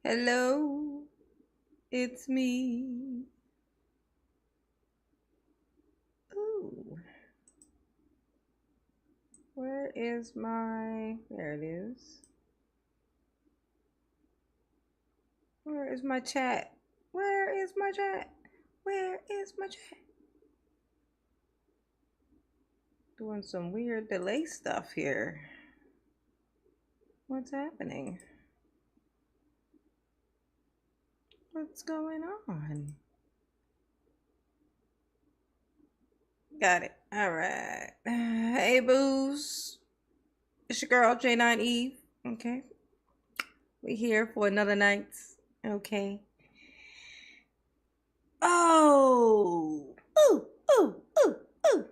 Hello, it's me. Ooh, where is my. There it is. Where is my chat? Where is my chat? Where is my chat? Doing some weird delay stuff here. What's happening? What's going on? Got it. All right. Hey, booze. It's your girl, J9 Eve. Okay. We here for another night. Okay. Oh. Ooh, ooh, ooh, ooh.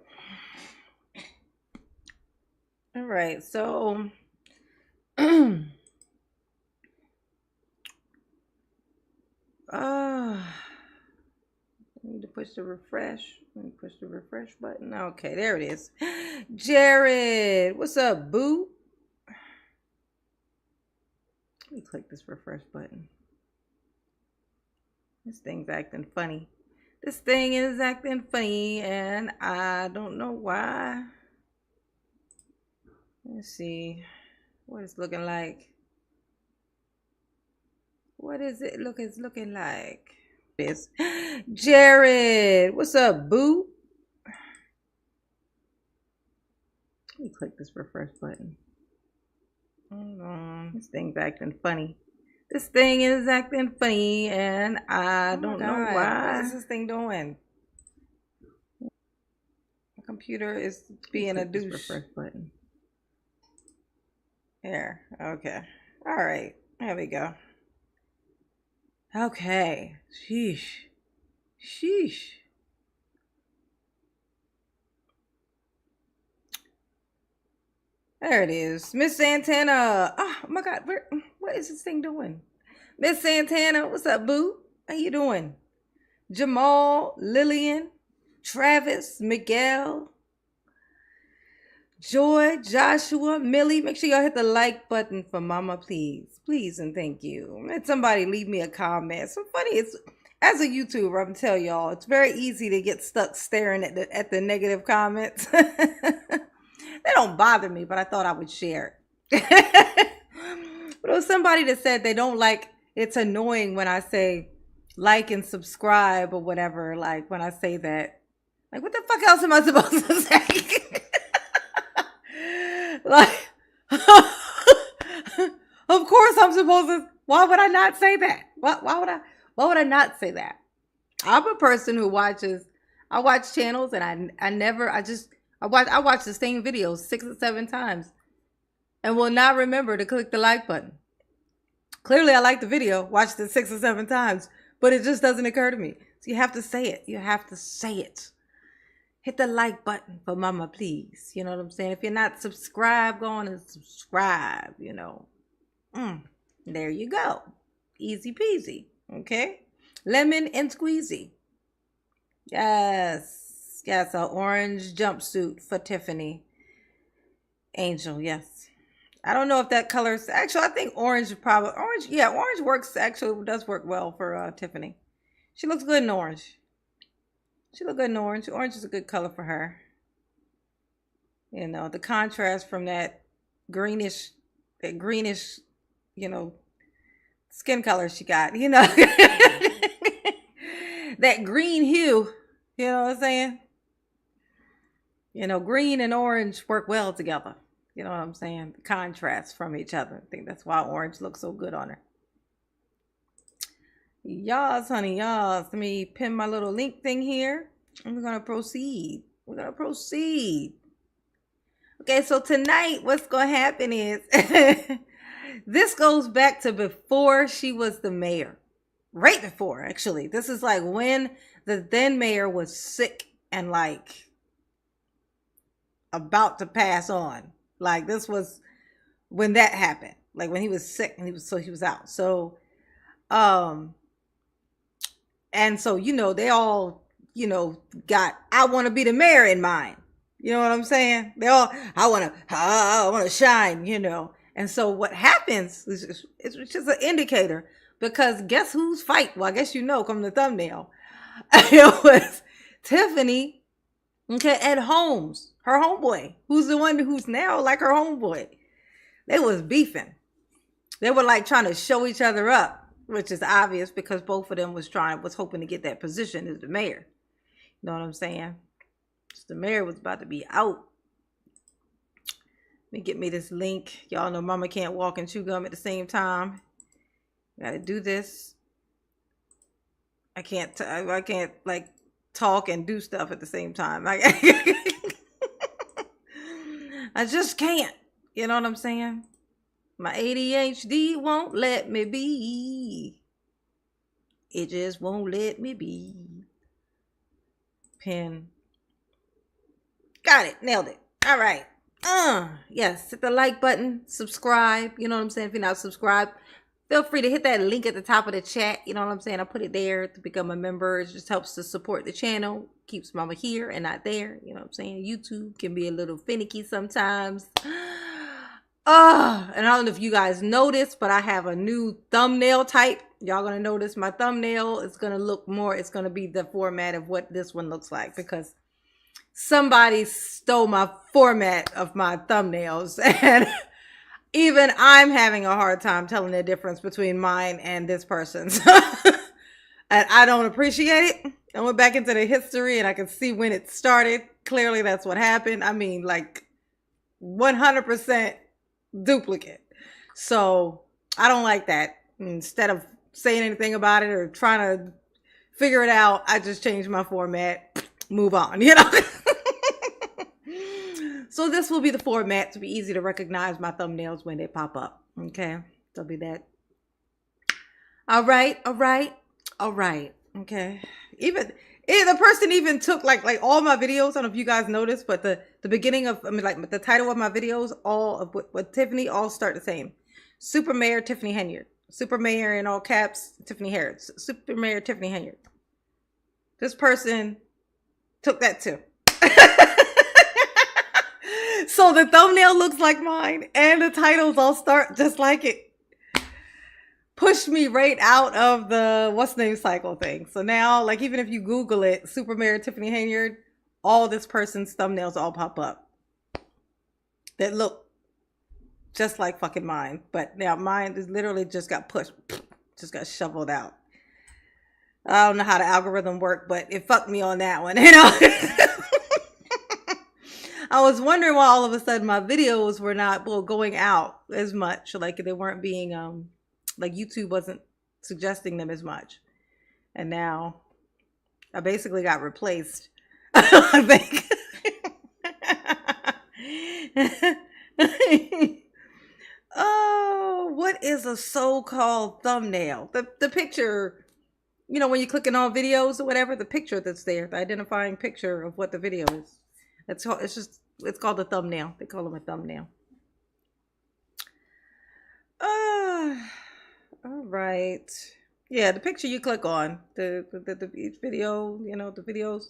All right. So, I need to push the refresh. Let me push the refresh button. Okay, there it is. Jared, what's up, boo? Let me click this refresh button. This thing's acting funny. This thing is acting funny, and I don't know why. Let's see what it's looking like. What is it looking like? This Jared, what's up, boo? Let me click this refresh button. Hold on. This thing's acting funny. This thing is acting funny, and I don't know why. What is this thing doing? My computer is being a douche. Refresh button. Here. Okay. All right. There we go. Okay. Sheesh. Sheesh. There it is. Miss Santana. Oh my God. What is this thing doing? Miss Santana, what's up, boo? How you doing? Jamal, Lillian, Travis, Miguel, Joy, Joshua, Millie. Make sure y'all hit the like button for Mama, please. Please and thank you. And somebody leave me a comment. So funny. It's as a YouTuber, I'm telling y'all, it's very easy to get stuck staring at the negative comments. They don't bother me, but I thought I would share it. But it was somebody that said they don't like, it's annoying when I say like and subscribe or whatever. Like when I say that, like what the fuck else am I supposed to say? Like, of course I'm supposed to. Why would I not say that? Why would I not say that? I'm a person who watches. I watch channels and I watch the same videos 6 or 7 times and will not remember to click the like button. Clearly, I like the video, watched it 6 or 7 times, but it just doesn't occur to me. So you have to say it. You have to say it. Hit the like button for Mama, please. You know what I'm saying? If you're not subscribed, go on and subscribe, you know. There you go. Easy peasy. Okay? Lemon and squeezy. Yes. Yes, an orange jumpsuit for Tiffany. Angel, yes. I don't know if that color's actually. I think orange Yeah, orange does work well for Tiffany. She looks good in orange. She look good in orange. Orange is a good color for her. You know, the contrast from that greenish, you know, skin color she got. You know, that green hue. You know what I'm saying? You know, green and orange work well together. You know what I'm saying? The contrast from each other. I think that's why orange looks so good on her. Y'all, honey, y'all. Let me pin my little link thing here. And we're going to proceed. Okay, so tonight what's going to happen is this goes back to before she was the mayor. Right before, actually. This is like when the then mayor was sick and like about to pass on. Like this was when that happened. Like when he was sick and he was out. So and so, you know, they all, you know, got I want to be the mayor in mind. You know what I'm saying? They all I want to shine, you know. And so what happens is it's just an indicator. because guess whose fight? Well, I guess you know from the thumbnail. It was Tiffany, okay, and Holmes, her homeboy, who's the one who's now like her homeboy. They was beefing. They were like trying to show each other up, which is obvious because both of them was hoping to get that position as the mayor. You know what I'm saying? The mayor was about to be out. Let me get me this link. Y'all know mama can't walk and chew gum at the same time. Gotta do this. I can't like talk and do stuff at the same time. I just can't. You know what I'm saying? My ADHD won't let me be. It just won't let me be. Pen. Got it. Nailed it. All right. Yes. Hit the like button. Subscribe. You know what I'm saying? If you're not subscribed, feel free to hit that link at the top of the chat. You know what I'm saying? I put it there to become a member. It just helps to support the channel. Keeps mama here and not there. You know what I'm saying? YouTube can be a little finicky sometimes. And I don't know if you guys noticed, but I have a new thumbnail type. Y'all gonna notice my thumbnail is gonna look more, it's gonna be the format of what this one looks like because somebody stole my format of my thumbnails. And even I'm having a hard time telling the difference between mine and this person's. And I don't appreciate it. I went back into the history and I can see when it started. Clearly that's what happened. I mean, like 100% duplicate. So I don't like that. Instead of saying anything about it or trying to figure it out, I just change my format, move on, you know. So this will be the format to be easy to recognize my thumbnails when they pop up. Okay, that'll be that. All right. Okay. Even the person even took like all my videos. I don't know if you guys noticed, but the beginning of, I mean, like the title of my videos, all of what Tiffany, all start the same. Super Mayor Tiffany Henyard. Super Mayor in all caps, Tiffany Henyard. Super Mayor Tiffany Henyard. This person took that too. So the thumbnail looks like mine and the titles all start just like it. Pushed me right out of the what's name cycle thing. So now, like, even if you Google it, Super Mayor Tiffany Henyard, all this person's thumbnails all pop up that look just like fucking mine. But now mine is literally just got pushed, just got shoveled out. I don't know how the algorithm worked, but it fucked me on that one, you know. I was wondering why all of a sudden my videos were not going out as much, like they weren't being like YouTube wasn't suggesting them as much. And now I basically got replaced. I think. Oh, what is a so-called thumbnail? The picture, you know, when you're clicking on videos or whatever, the picture that's there, the identifying picture of what the video is. It's called a thumbnail. They call them a thumbnail. All right. Yeah, the picture you click on, each video, you know, the videos,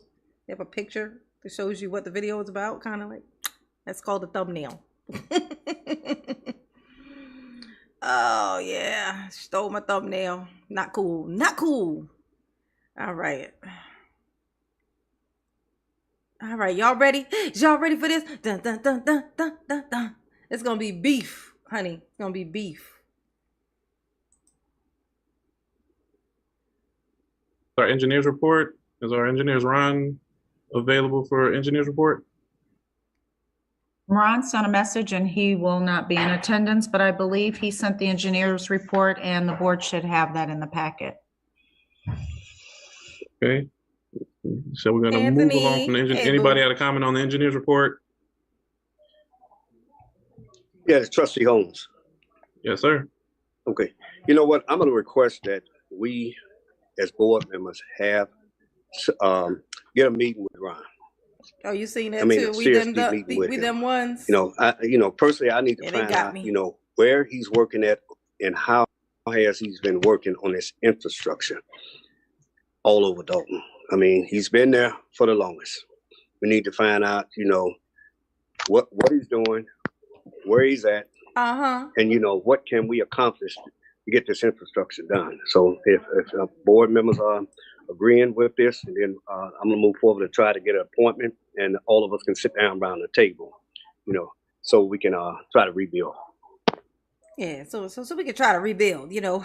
they have a picture that shows you what the video is about, kind of like, that's called a thumbnail. Oh, yeah. Stole my thumbnail. Not cool. Not cool. All right. All right, y'all ready? Y'all ready for this? Dun, dun, dun, dun, dun, dun, dun. It's gonna be beef, honey. It's gonna be beef. Our engineers report. Is our engineers Ron available for engineers report? Ron sent a message and he will not be in attendance, but I believe he sent the engineers report and the board should have that in the packet. Okay. So we're going to move along from the engineer. Anybody had a comment on the engineers report? Yeah, it's Trustee Holmes. Yes, sir. Okay. You know what? I'm going to request that we, as board members, have get a meeting with Ron. Oh, you seen that too? We them ones. You know, personally, I need to find out, you know, where he's working at and how has he's been working on this infrastructure all over Dalton. I mean, he's been there for the longest. We need to find out, you know, what he's doing, where he's at, and you know, what can we accomplish to get this infrastructure done. So if board members are agreeing with this, and then I'm gonna move forward to try to get an appointment, and all of us can sit down around the table, so we can try to rebuild. Yeah, so we can try to rebuild, Okay.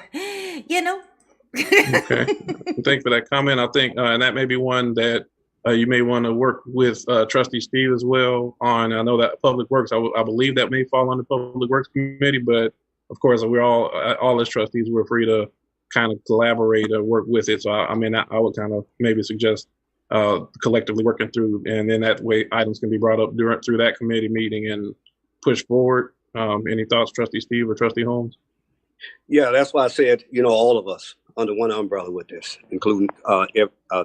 Thanks for that comment. I think, and that may be one that you may want to work with Trustee Steve as well on. I know that Public Works, I believe that may fall on the Public Works Committee, but of course, we're all as trustees, we're free to kind of collaborate or work with it. So I would kind of maybe suggest collectively working through, and then that way items can be brought up through that committee meeting and pushed forward. Any thoughts, Trustee Steve or Trustee Holmes? Yeah, that's why I said, all of us under one umbrella with this, including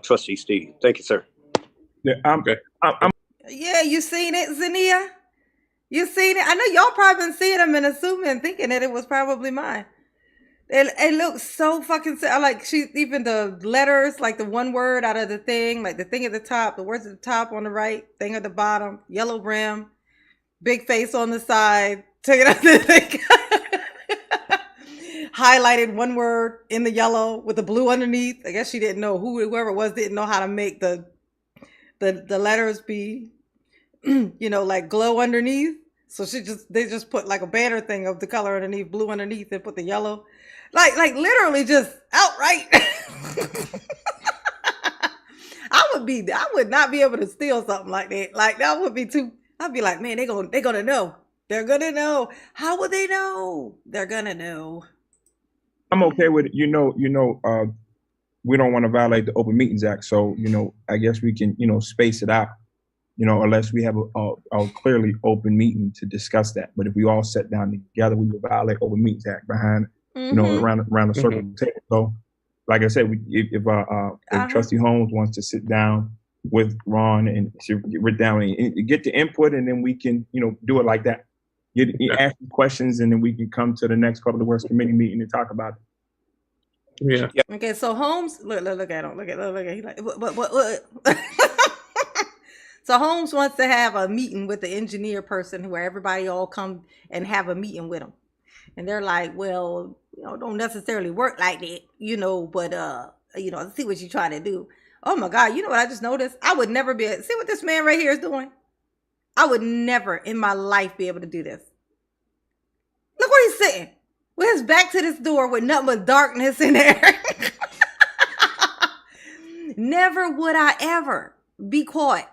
Trustee Steve. Thank you, sir. Yeah, Okay. Yeah, you seen it, Zania? You seen it? I know y'all probably been seeing them and assuming, thinking that it was probably mine. It looks so fucking like even the letters, like the one word out of the thing, like the thing at the top, the words at the top on the right, thing at the bottom, yellow rim, big face on the side, take it out the thing. Highlighted one word in the yellow with the blue underneath. I guess she didn't know, whoever it was didn't know how to make the letters be, like glow underneath. So they just put like a banner thing of the color underneath, blue underneath, and put the yellow. Like literally just outright. I would not be able to steal something like that. Like that would be too, I'd be like, man, they're gonna know. They're gonna know. How would they know? They're gonna know. I'm okay with it. We don't want to violate the Open Meetings Act. So, I guess we can, space it out, unless we have a clearly open meeting to discuss that. But if we all sat down together, we would violate Open Meetings Act behind, around the circle table. So, like I said, if Trustee Holmes wants to sit down with Ron and sit down and get the input, and then we can, do it like that. Ask questions, and then we can come to the next Public Works Committee meeting and talk about it. Yeah. Okay, so Holmes, look at him. Look at him. He's like, what? So Holmes wants to have a meeting with the engineer person where everybody all come and have a meeting with him. And they're like, well, don't necessarily work like that, but, see what you're trying to do. Oh my God, you know what I just noticed? I would never see what this man right here is doing? I would never in my life be able to do this. Look where he's sitting with his back to this door with nothing but darkness in there. Never would I ever be caught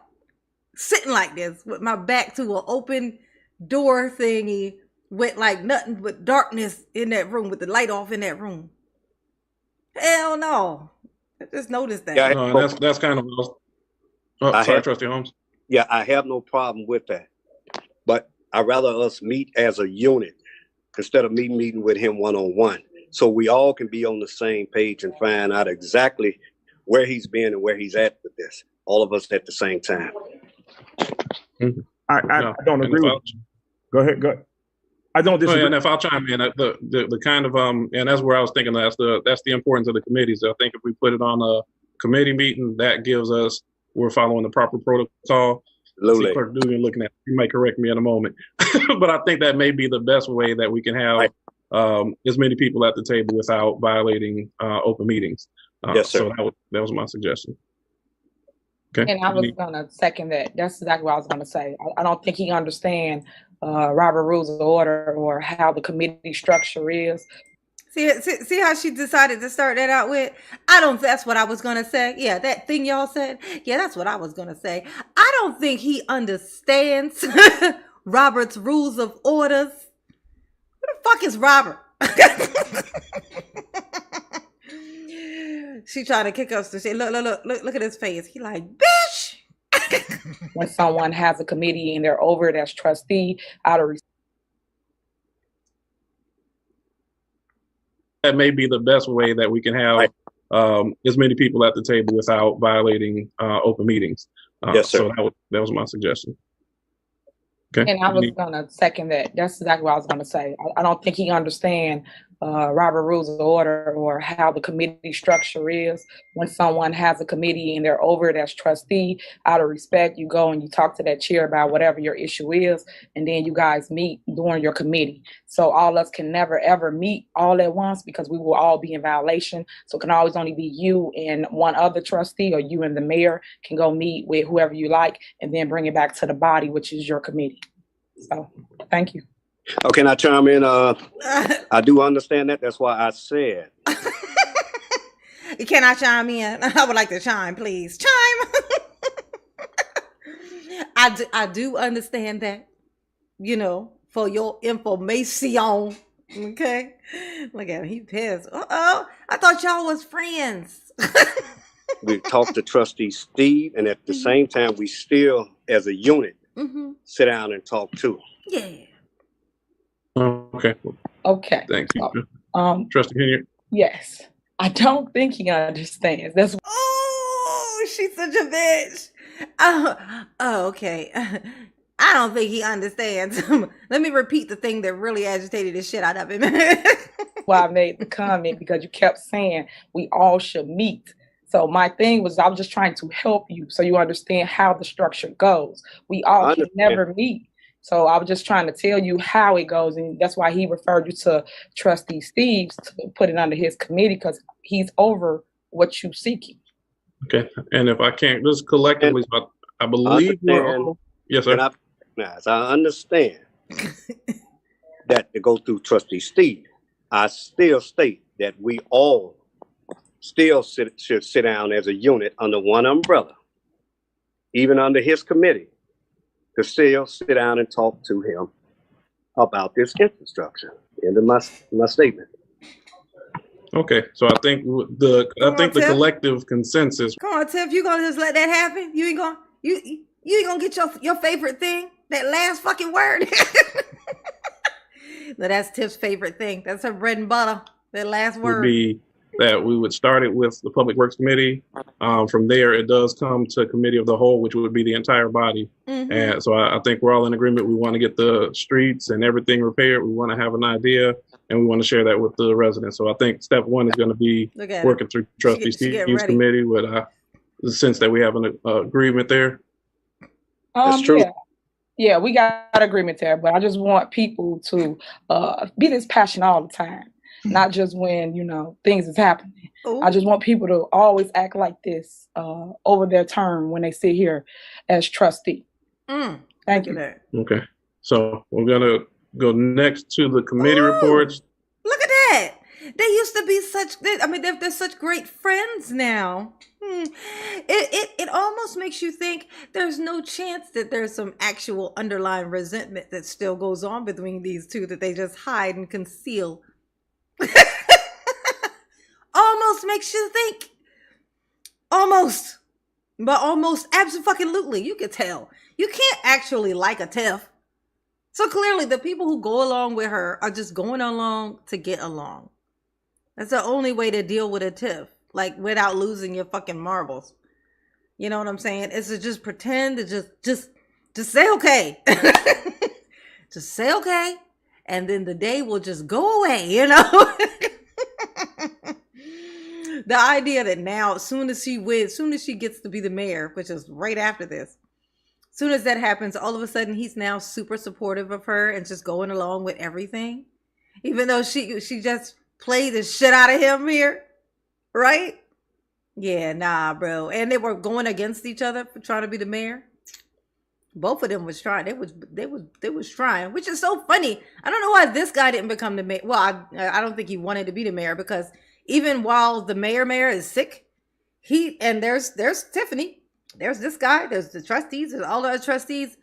sitting like this with my back to an open door thingy with like nothing but darkness in that room with the light off in that room. Hell no. I just noticed that. Yeah, No, that's kind of. Sorry, Trustee Holmes. Yeah, I have no problem with that, but I'd rather us meet as a unit instead of meeting with him one-on-one, so we all can be on the same page and find out exactly where he's been and where he's at with this. All of us at the same time. I don't agree with you. Go ahead. I don't disagree. And if I'll chime in, the kind of and that's where I was thinking that's the importance of the committees. I think if we put it on a committee meeting, that gives us. We're following the proper protocol. See, Clerk Dugan looking at you might correct me in a moment, but I think that may be the best way that we can have as many people at the table without violating open meetings. Yes, sir. So that was my suggestion. Okay. And I was going to second that. That's exactly what I was going to say. I don't think he understands Robert Rules of Order or how the committee structure is. See how she decided to start that out with? That's what I was going to say. Yeah, that thing y'all said. Yeah, that's what I was going to say. I don't think he understands Robert's rules of orders. Who the fuck is Robert? She tried to kick us to say, look at his face. He like, bitch. When someone has a committee and they're over it as trustee, out of that may be the best way that we can have as many people at the table without violating open meetings. Yes, sir. So that was my suggestion. Okay. And I was going to second that. That's exactly what I was going to say. I don't think he understands Robert Rules of Order or how the committee structure is. When someone has a committee and they're over it as trustee, out of respect, you go and you talk to that chair about whatever your issue is, and then you guys meet during your committee. So all of us can never, ever meet all at once because we will all be in violation. So it can always only be you and one other trustee, or you and the mayor can go meet with whoever you like and then bring it back to the body, which is your committee. So thank you. Okay, can I chime in? I do understand that. That's why I said. Can I chime in? I would like to chime, please. Chime. I do understand that, for your information. Okay. Look at him. He pissed. Uh-oh. I thought y'all was friends. We talked to Trustee Steve, and at the same time, we still, as a unit, sit down and talk too. Yeah. Okay. Okay. Thank you. Trustee Henyard. Yes. I don't think he understands. That's she's such a bitch. Oh, okay. I don't think he understands. Let me repeat the thing that really agitated the shit out of him. why I made the comment, because you kept saying we all should meet. So my thing was, I was just trying to help you so you understand how the structure goes. We all can never meet. So I was just trying to tell you how it goes. And that's why he referred you to Trustee Steve to put it under his committee, because he's over what you're seeking. Okay. And if I can't, just collectively, I believe yes, sir. I understand that to go through Trustee Steve. I still state that we all still should sit down as a unit under one umbrella, even under his committee, to still sit down and talk to him about this infrastructure. End of my statement. Okay, so I think the collective consensus. Come on, Tiff, you gonna just let that happen? You ain't gonna get your favorite thing? That last fucking word? No, that's Tiff's favorite thing. That's her bread and butter. That last word would be that we would start it with the Public Works Committee. From there, it does come to Committee of the Whole, which would be the entire body. Mm-hmm. And so I think we're all in agreement. We want to get the streets and everything repaired. We want to have an idea, and we want to share that with the residents. So I think step one is going to be working through Trustee Steve's committee with the sense that we have an agreement there. That's true. Yeah, we got agreement there, but I just want people to be this passionate all the time, not just when, things is happening. Ooh. I just want people to always act like this over their term when they sit here as trustee. Thank you. Okay, so we're going to go next to the committee reports. Look at that. They used to be they're such great friends now. It almost makes you think there's no chance that there's some actual underlying resentment that still goes on between these two that they just hide and conceal. Almost makes you think. Almost. But almost absolutely. You could tell. You can't actually like a Tiff. So clearly the people who go along with her are just going along to get along. That's the only way to deal with a Tiff, like without losing your fucking marbles. You know what I'm saying? It's to just pretend to just say okay. Just say okay, and then the day will just go away, The idea that now, as soon as she gets to be the mayor, which is right after this, as soon as that happens, all of a sudden he's now super supportive of her and just going along with everything, even though she just played the shit out of him here, right? Yeah, nah, bro. And they were going against each other for trying to be the mayor. Both of them was trying. They was trying, which is so funny. I don't know why this guy didn't become the mayor. Well, I don't think he wanted to be the mayor, because even while the mayor is sick, there's Tiffany, there's this guy, there's the trustees, there's all the other trustees.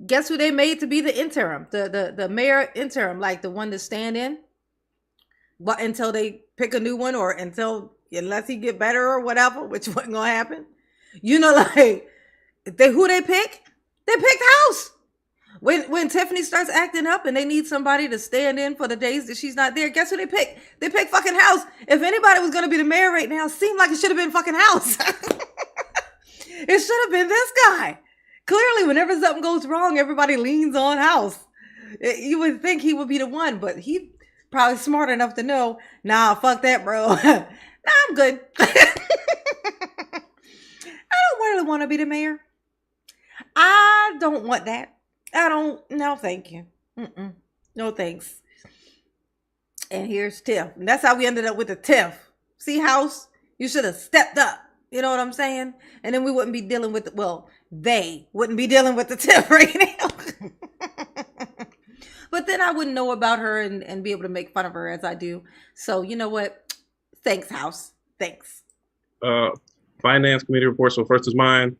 Guess who they made to be the interim, the mayor interim, like the one to stand in, but until they pick a new one, or unless he get better or whatever, which wasn't gonna happen. Like who they pick? They picked House. When Tiffany starts acting up and they need somebody to stand in for the days that she's not there, guess who they pick? They pick fucking House. If anybody was gonna be the mayor right now, it seemed like it should have been fucking House. It should have been this guy. Clearly, whenever something goes wrong, everybody leans on House. You would think he would be the one, but he probably smart enough to know, nah, fuck that, bro. Nah, I'm good. I don't really want to be the mayor. I don't want that. No, thank you. No, thanks. And here's Tiff. And that's how we ended up with the Tiff. See, House, you should have stepped up. You know what I'm saying? And then we wouldn't be dealing with, they wouldn't be dealing with the Tiff right now. But then I wouldn't know about her and be able to make fun of her as I do. So you know what? Thanks, House. Thanks. Finance committee report. So first is mine.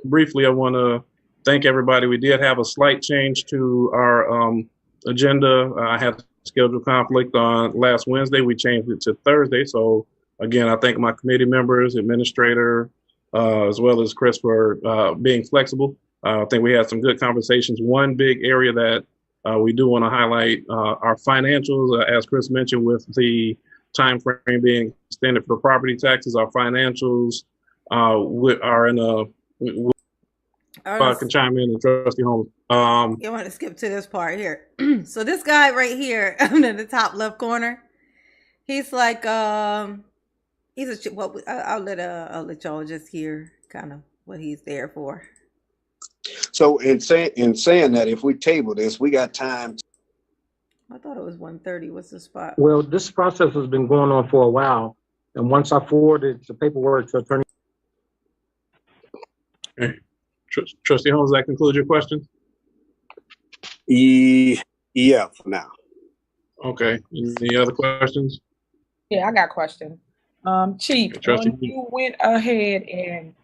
Briefly, I want to thank everybody. We did have a slight change to our agenda. I had scheduled conflict on last Wednesday. We changed it to Thursday. So again, I thank my committee members, administrator, as well as Chris for being flexible. I think we had some good conversations. One big area that we do want to highlight our financials, as Chris mentioned, with the time frame being extended for property taxes. Our financials are in a. I can chime in and Trustee Holmes. You want to skip to this part here. So this guy right here in the top left corner, he's like he's a well. I'll let y'all just hear kind of what he's there for. So in saying that, if we table this, we got time. I thought it was 1:30. What's the spot? Well, this process has been going on for a while, and once I forwarded the paperwork to Attorney. Okay. Trustee Holmes, does that conclude your question? Yeah, for now. Okay. Any other questions? Yeah, I got a question. Chief, when you went ahead and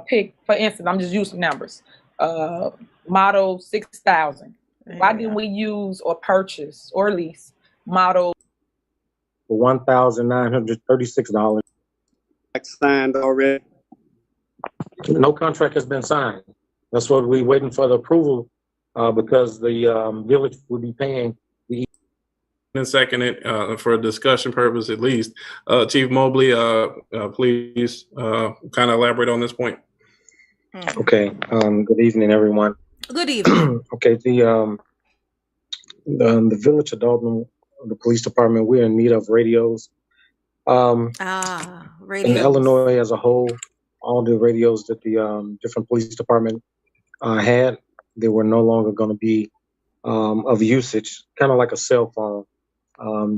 picked, for instance, I'm just using numbers, model 6000. Why didn't we use or purchase or lease model For $1,936. Signed already. No contract has been signed. That's what we're waiting for the approval because the village will be paying. And second it for a discussion purpose at least. Chief Mobley, please kind of elaborate on this point. Okay. Good evening, everyone. Good evening. Okay. The village of Dalton, the police department, we're in need of radios. Radios. In Illinois as a whole, all the radios that the different police department had, they were no longer going to be of usage, kind of like a cell phone.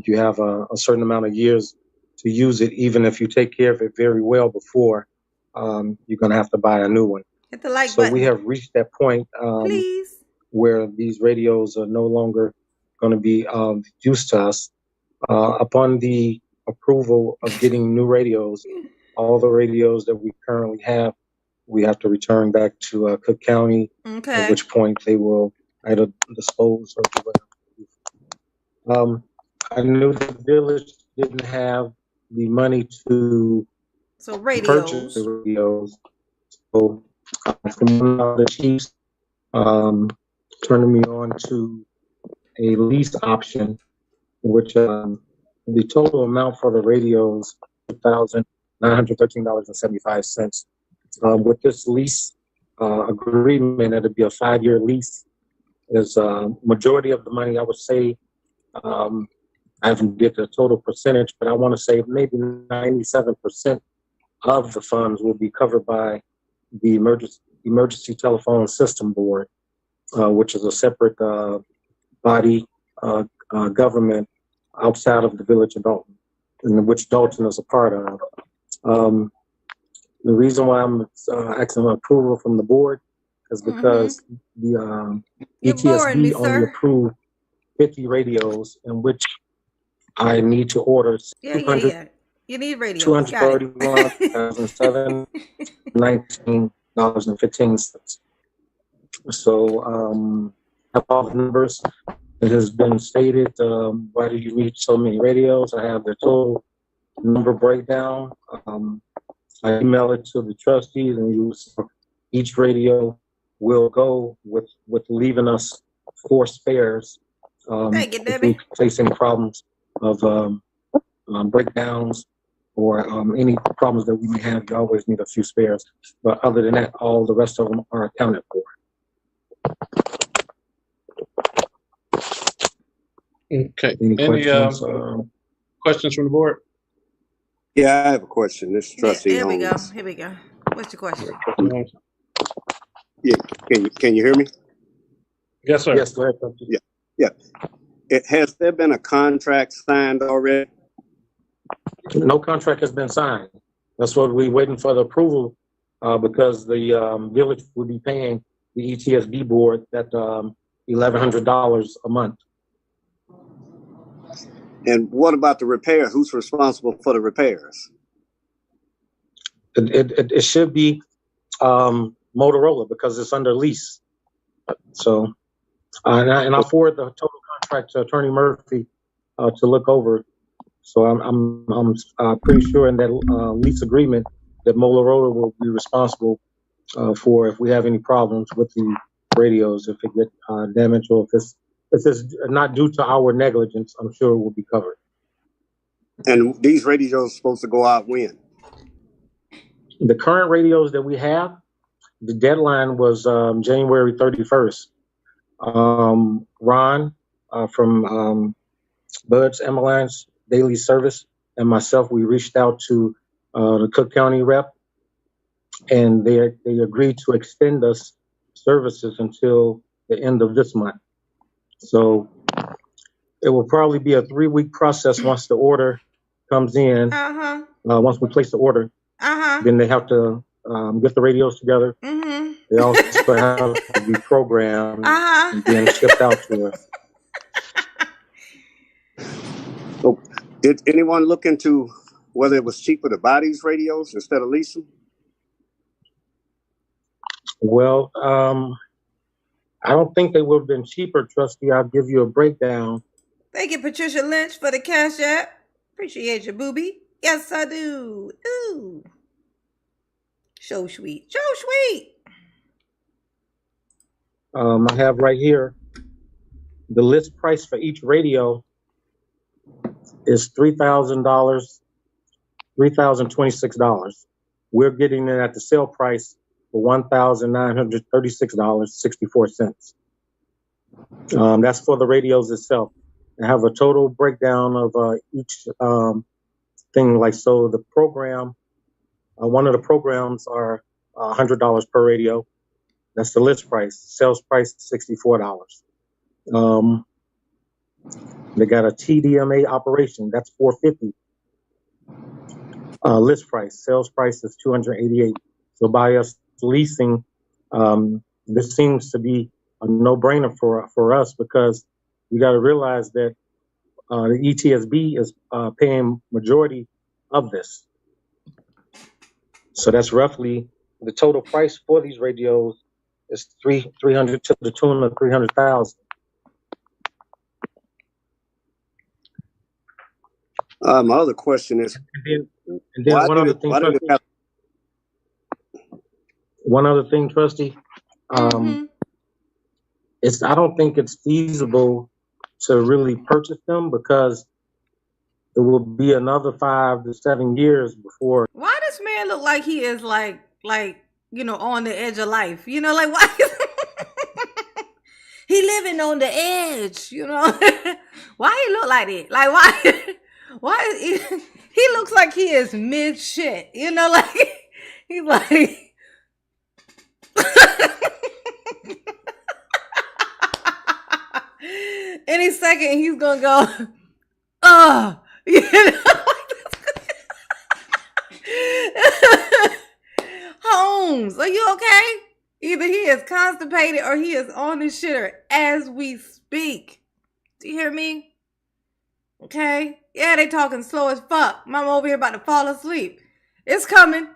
You have a certain amount of years to use it, even if you take care of it very well before, you're going to have to buy a new one. Hit the like so button. We have reached that point Please. Where these radios are no longer going to be of use to us. Upon the approval of getting new radios, all the radios that we currently have, we have to return back to Cook County, at which point they will either dispose or do whatever. I knew the village didn't have the money to purchase the radios. So from one of the chiefs turning me on to a lease option, which the total amount for the radios $1,913.75. With this lease agreement, it'll be a 5-year lease. Is majority of the money, I would say, I haven't get the total percentage, but I want to say maybe 97% of the funds will be covered by the emergency telephone system board, which is a separate body government outside of the village of Dalton, in which Dalton is a part of. The reason why I'm asking approval from the board is because the ETSB only approved 50 radios, in which I need to order 200. You need radios. $231,19.15. So have all the numbers. It has been stated, why do you need so many radios? I have the total number breakdown. I email it to the trustees, and each radio will go with leaving us 4 spares. Thank you, if Debbie. we face any problems of breakdowns or any problems that we may have, you always need a few spares. But other than that, all the rest of them are accounted for. Okay. Any Any questions? questions from the board? Yeah, I have a question. This is Trustee Here we go. Holmes. Here we go. What's your question? Yeah, can you hear me? Yes, sir. Yes, go ahead, Trustee. Yeah. Has there been a contract signed already? No contract has been signed. That's what we're waiting for the approval, because the village will be paying the ETSB board that $1,100 a month. And what about the repair? Who's responsible for the repairs? It should be Motorola because it's under lease. So, and I forward the total contract to Attorney Murphy to look over. So I'm pretty sure in that lease agreement that Motorola will be responsible for if we have any problems with the radios, if it get damaged, or if it's not due to our negligence. I'm sure it will be covered. And these radios are supposed to go out when? The current radios that we have, the deadline was January 31st. Ron from Bud's Ambulance Daily Service and myself, we reached out to the Cook County rep, and they agreed to extend us services until the end of this month. So it will probably be a 3-week process once the order comes in. Once we place the order, then they have to get the radios together. They also have to be programmed and then shipped out to us. So, did anyone look into whether it was cheaper to buy these radios instead of leasing? Well, I don't think they would have been cheaper, Trustee. I'll give you a breakdown. Thank you, Patricia Lynch, for the cash app. Appreciate you, booby. Yes, I do. Ooh. So sweet. So sweet. I have right here the list price for each radio is $3,000, $3,026. We're getting it at the sale price for $1,936.64. That's for the radios itself. I have a total breakdown of each thing. Like, so the program, one of the programs are $100 per radio. That's the list price. Sales price is $64. They got a TDMA operation. That's $450. List price. Sales price is $288. So by us leasing, this seems to be a no-brainer for us, because you got to realize that the ETSB is paying majority of this. So that's roughly the total price for these radios is $300 to the tune of $300,000. My other question is, and then one other thing, Trustee. I don't think it's feasible to really purchase them, because it will be another 5 to 7 years before. Why does man look like he is like on the edge of life? Like, why? He living on the edge, Why he look like that? Like, why he looks like he is mid shit, like he's like any second he's gonna go, Holmes, are you okay? Either he is constipated or he is on the shitter as we speak. Do you hear me? Okay? Yeah, they talking slow as fuck. Mama over here about to fall asleep. It's coming.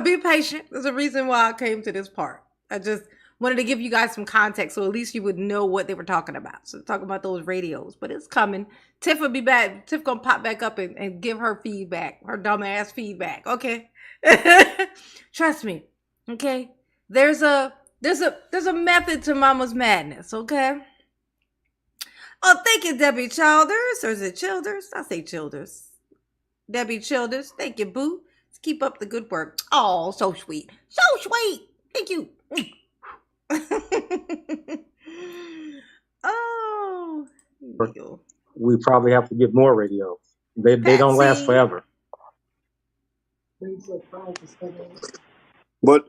Be patient. There's a reason why I came to this part. I just wanted to give you guys some context so at least you would know what they were talking about. So talk about those radios. But it's coming. Tiff will be back. Tiff gonna pop back up and give her feedback. Her dumb ass feedback. Okay? Trust me. Okay? There's a method to Mama's madness, okay? Oh, thank you, Debbie Childers. Or is it Childers? I say Childers. Debbie Childers. Thank you, boo. Let's keep up the good work. Oh, so sweet. So sweet. Thank you. Oh. Here we go. we probably have to get more radios. They don't last forever. But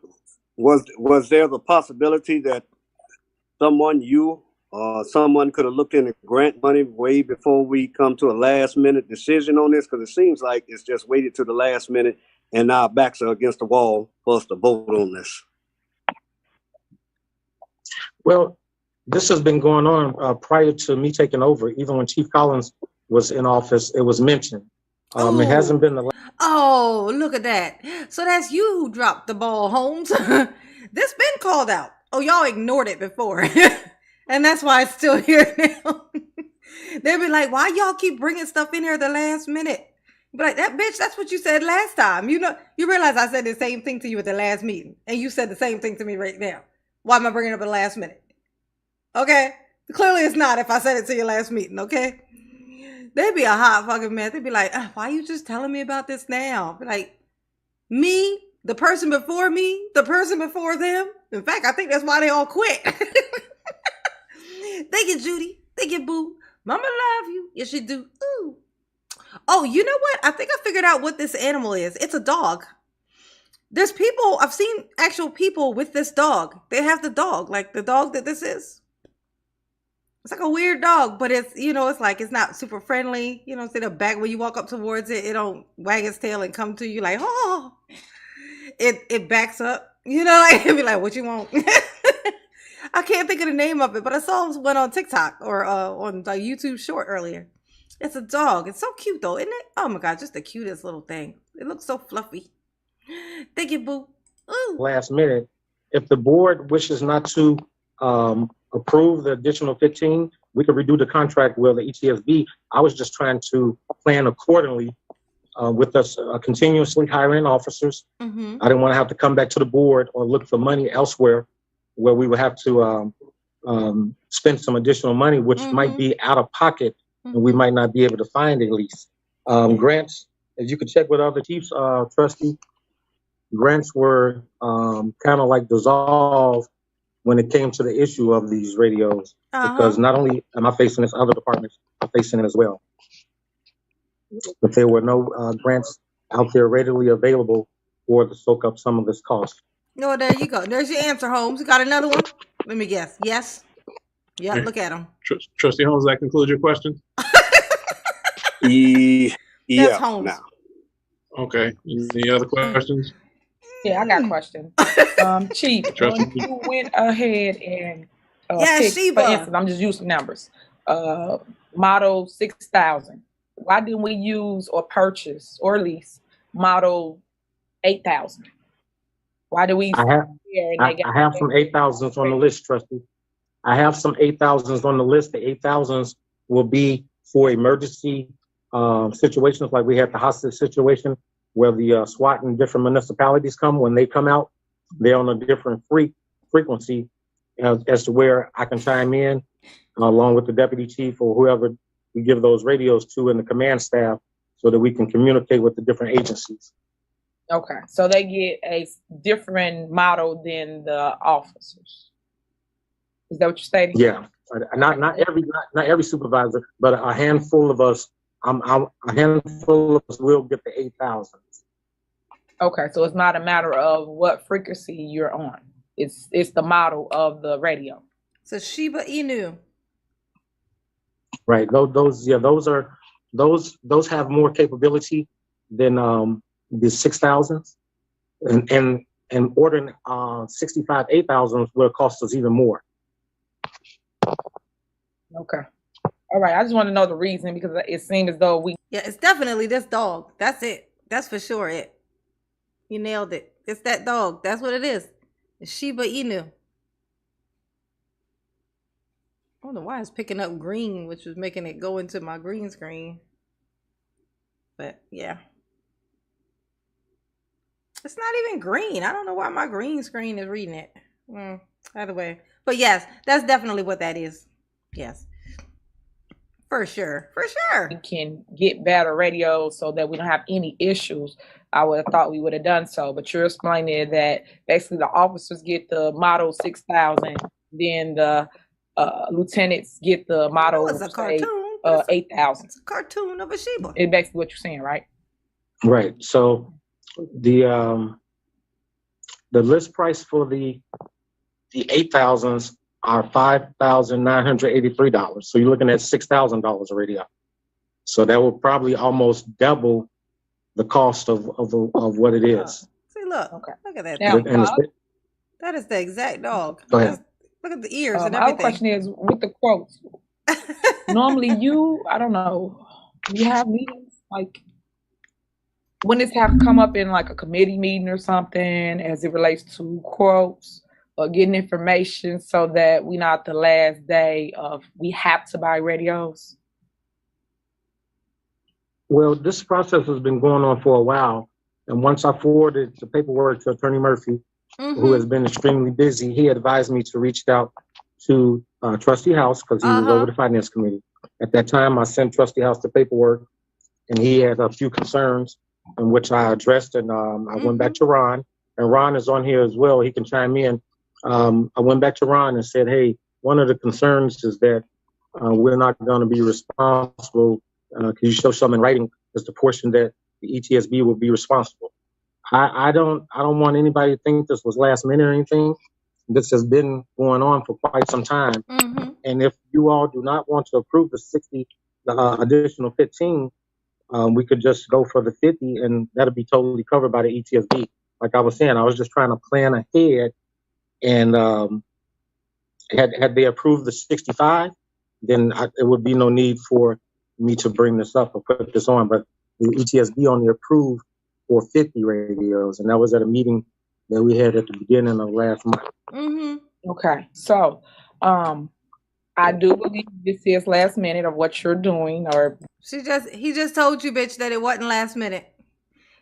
was there the possibility that someone could have looked into grant money way before we come to a last minute decision on this? Because it seems like it's just waited to the last minute and now our backs are against the wall for us to vote on this. Well, this has been going on prior to me taking over. Even when Chief Collins was in office, it was mentioned. It hasn't been the. Oh, look at that. So that's you who dropped the ball, Holmes. This been called out. Oh, y'all ignored it before. And that's why it's still here now. They'll be like, why y'all keep bringing stuff in here at the last minute? Be like, that bitch, that's what you said last time. You know, you realize I said the same thing to you at the last meeting. And you said the same thing to me right now. Why am I bringing it up at the last minute? Okay? Clearly it's not if I said it to your last meeting, okay? They'd be a hot fucking mess. They'd be like, why are you just telling me about this now? Be like, me, the person before me, the person before them. In fact, I think that's why they all quit. Thank you, Judy. Thank you, boo. Mama love you. Yes, she do. Ooh. Oh, you know what? I think I figured out what this animal is. It's a dog. There's people, I've seen actual people with this dog. They have the dog, like the dog that this is. It's like a weird dog, but it's, you know, it's like, it's not super friendly. You know, see the back when you walk up towards it, it don't wag its tail and come to you like, oh. It backs up, you know, like, it'd be like, what you want? I can't think of the name of it, but I saw one on TikTok or on the YouTube short earlier. It's a dog. It's so cute though, isn't it? Oh my God, just the cutest little thing. It looks so fluffy. Thank you, boo. Ooh. Last minute, if the board wishes not to approve the additional 15, we could redo the contract with the ETSB. I was just trying to plan accordingly with us continuously hiring officers. Mm-hmm. I didn't want to have to come back to the board or look for money elsewhere where we would have to spend some additional money, which might be out of pocket, and we might not be able to find at least. Grants, as you could check with other chiefs, trustee, grants were kind of like dissolved when it came to the issue of these radios, because not only am I facing this, other departments are facing it as well. But there were no grants out there readily available to soak up some of this cost. No, there you go. There's your answer, Holmes. You got another one? Let me guess. Yes? Yeah, look at him. Trustee Holmes, that concludes your question? Yeah. Holmes. Now. Okay. Any other questions? Yeah, I got a question. Chief, when you went ahead and picked, for instance, I'm just using numbers, model 6000, why didn't we use or purchase or lease model 8000? Why do we? I have some 8000s on the list, trustee. I have some 8000s on the list. The 8000s will be for emergency situations, like we had the hostage situation where the SWAT in different municipalities come. When they come out, they're on a different frequency as to where I can chime in along with the deputy chief or whoever we give those radios to in the command staff so that we can communicate with the different agencies. Okay, so they get a different model than the officers. Is that what you're stating? Yeah, not every supervisor, but a handful of us. A handful of us will get the 8000s. Okay, so it's not a matter of what frequency you're on. It's the model of the radio. So Shiba Inu. Right. Those have more capability than the 6000s, and ordering 65 8000s will cost us even more. Okay. All right. I just want to know the reason, because it seemed as though it's definitely this dog. That's it. That's for sure it. You nailed it. It's that dog. That's what it is. It's Shiba Inu. I don't know why it's picking up green, which was making it go into my green screen. But yeah. It's not even green. I don't know why my green screen is reading it. Either way. But yes, that's definitely what that is. Yes. For sure. For sure. We can get better radios so that we don't have any issues. I would have thought we would have done so. But you're explaining that basically the officers get the model 6000, then the lieutenants get the model $8,000. It's a cartoon of a Sheba. It's basically what you're saying, right? Right. So the list price for the 8,000s are $5,983. So you're looking at $6,000 a radio. So that will probably almost double the cost of what it is. See, look, Okay. look at that. Now, That is the exact dog. Go ahead. Look at the ears and my everything. question is, with the quotes, normally I don't know, you have meetings, like, when this have come up in like a committee meeting or something as it relates to quotes or getting information so that we're not the last day of we have to buy radios? Well, this process has been going on for a while. And once I forwarded the paperwork to Attorney Murphy, who has been extremely busy, he advised me to reach out to Trustee House because he was over the Finance Committee. At that time, I sent Trustee House the paperwork, and he had a few concerns in which I addressed, and I went back to Ron, and Ron is on here as well. He can chime in. I went back to Ron and said, hey, one of the concerns is that we're not going to be responsible. Can you show some in writing as the portion that the ETSB will be responsible? I don't want anybody to think this was last minute or anything. This has been going on for quite some time. And if you all do not want to approve the 60, the additional 15, we could just go for the 50 and that'll be totally covered by the ETSB. Like I was saying, I was just trying to plan ahead, and had they approved the 65, then there would be no need for me to bring this up or put this on. But the ETSB only approved for 50 radios, and that was at a meeting that we had at the beginning of last month. Okay, so I do believe this is last minute of what you're doing, or he just told you, bitch, that it wasn't last minute.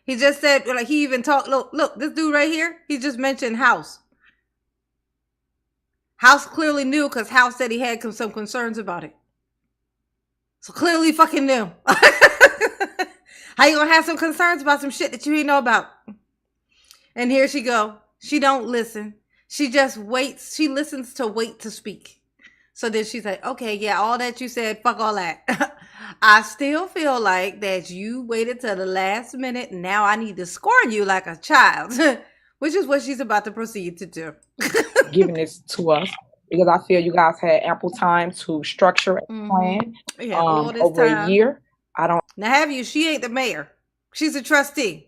He just said, like, he even talked. Look, this dude right here, he just mentioned House. House clearly knew because House said he had some concerns about it. So clearly fucking knew. How you gonna have some concerns about some shit that you didn't know about? And here she go. She don't listen. She just waits. She listens to wait to speak. So then she's like, okay, yeah, all that you said, fuck all that. I still feel like that you waited till the last minute. Now I need to scorn you like a child, which is what she's about to proceed to do. Giving this to us, because I feel you guys had ample time to structure a plan over a year. Now have you, she ain't the mayor. She's a trustee.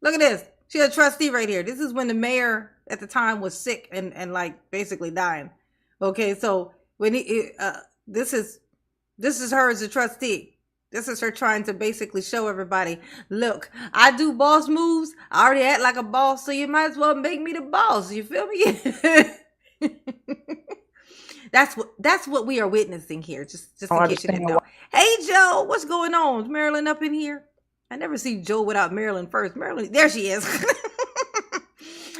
Look at this. She's a trustee right here. This is when the mayor at the time was sick and like basically dying. Okay, so when this is her as a trustee. This is her trying to basically show everybody, look, I do boss moves. I already act like a boss, so you might as well make me the boss. You feel me? That's what we are witnessing here. Just in case you didn't know. Hey Joe, what's going on? Is Marilyn up in here? I never see Joe without Marilyn first. Marilyn, there she is.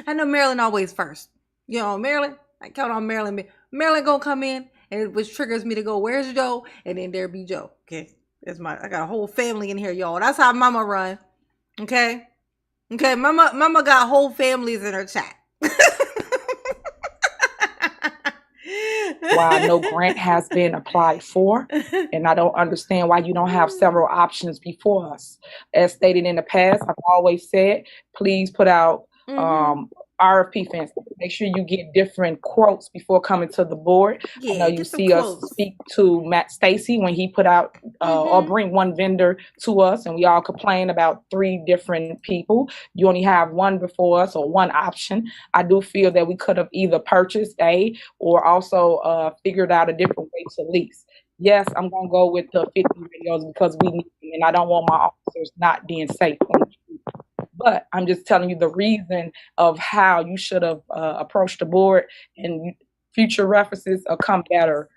I know Marilyn always first. You know, Marilyn, I count on Marilyn. Marilyn gonna come in, and which triggers me to go, where's Joe? And then there be Joe. Okay. I got a whole family in here, y'all. That's how mama run. Okay. Mama got whole families in her chat. Why no grant has been applied for, and I don't understand why you don't have several options before us. As stated in the past, I've always said, please put out RFP fence. Make sure you get different quotes before coming to the board. I know you see us speak to Matt Stacy when he put out or bring one vendor to us, and we all complain about 3 different people. You only have one before us or one option. I do feel that we could have either purchased or also figured out a different way to lease. Yes, I'm going to go with the 50 radios because we need them, and I don't want my officers not being safe on the street. But I'm just telling you the reason of how you should have approached the board, and future references will come better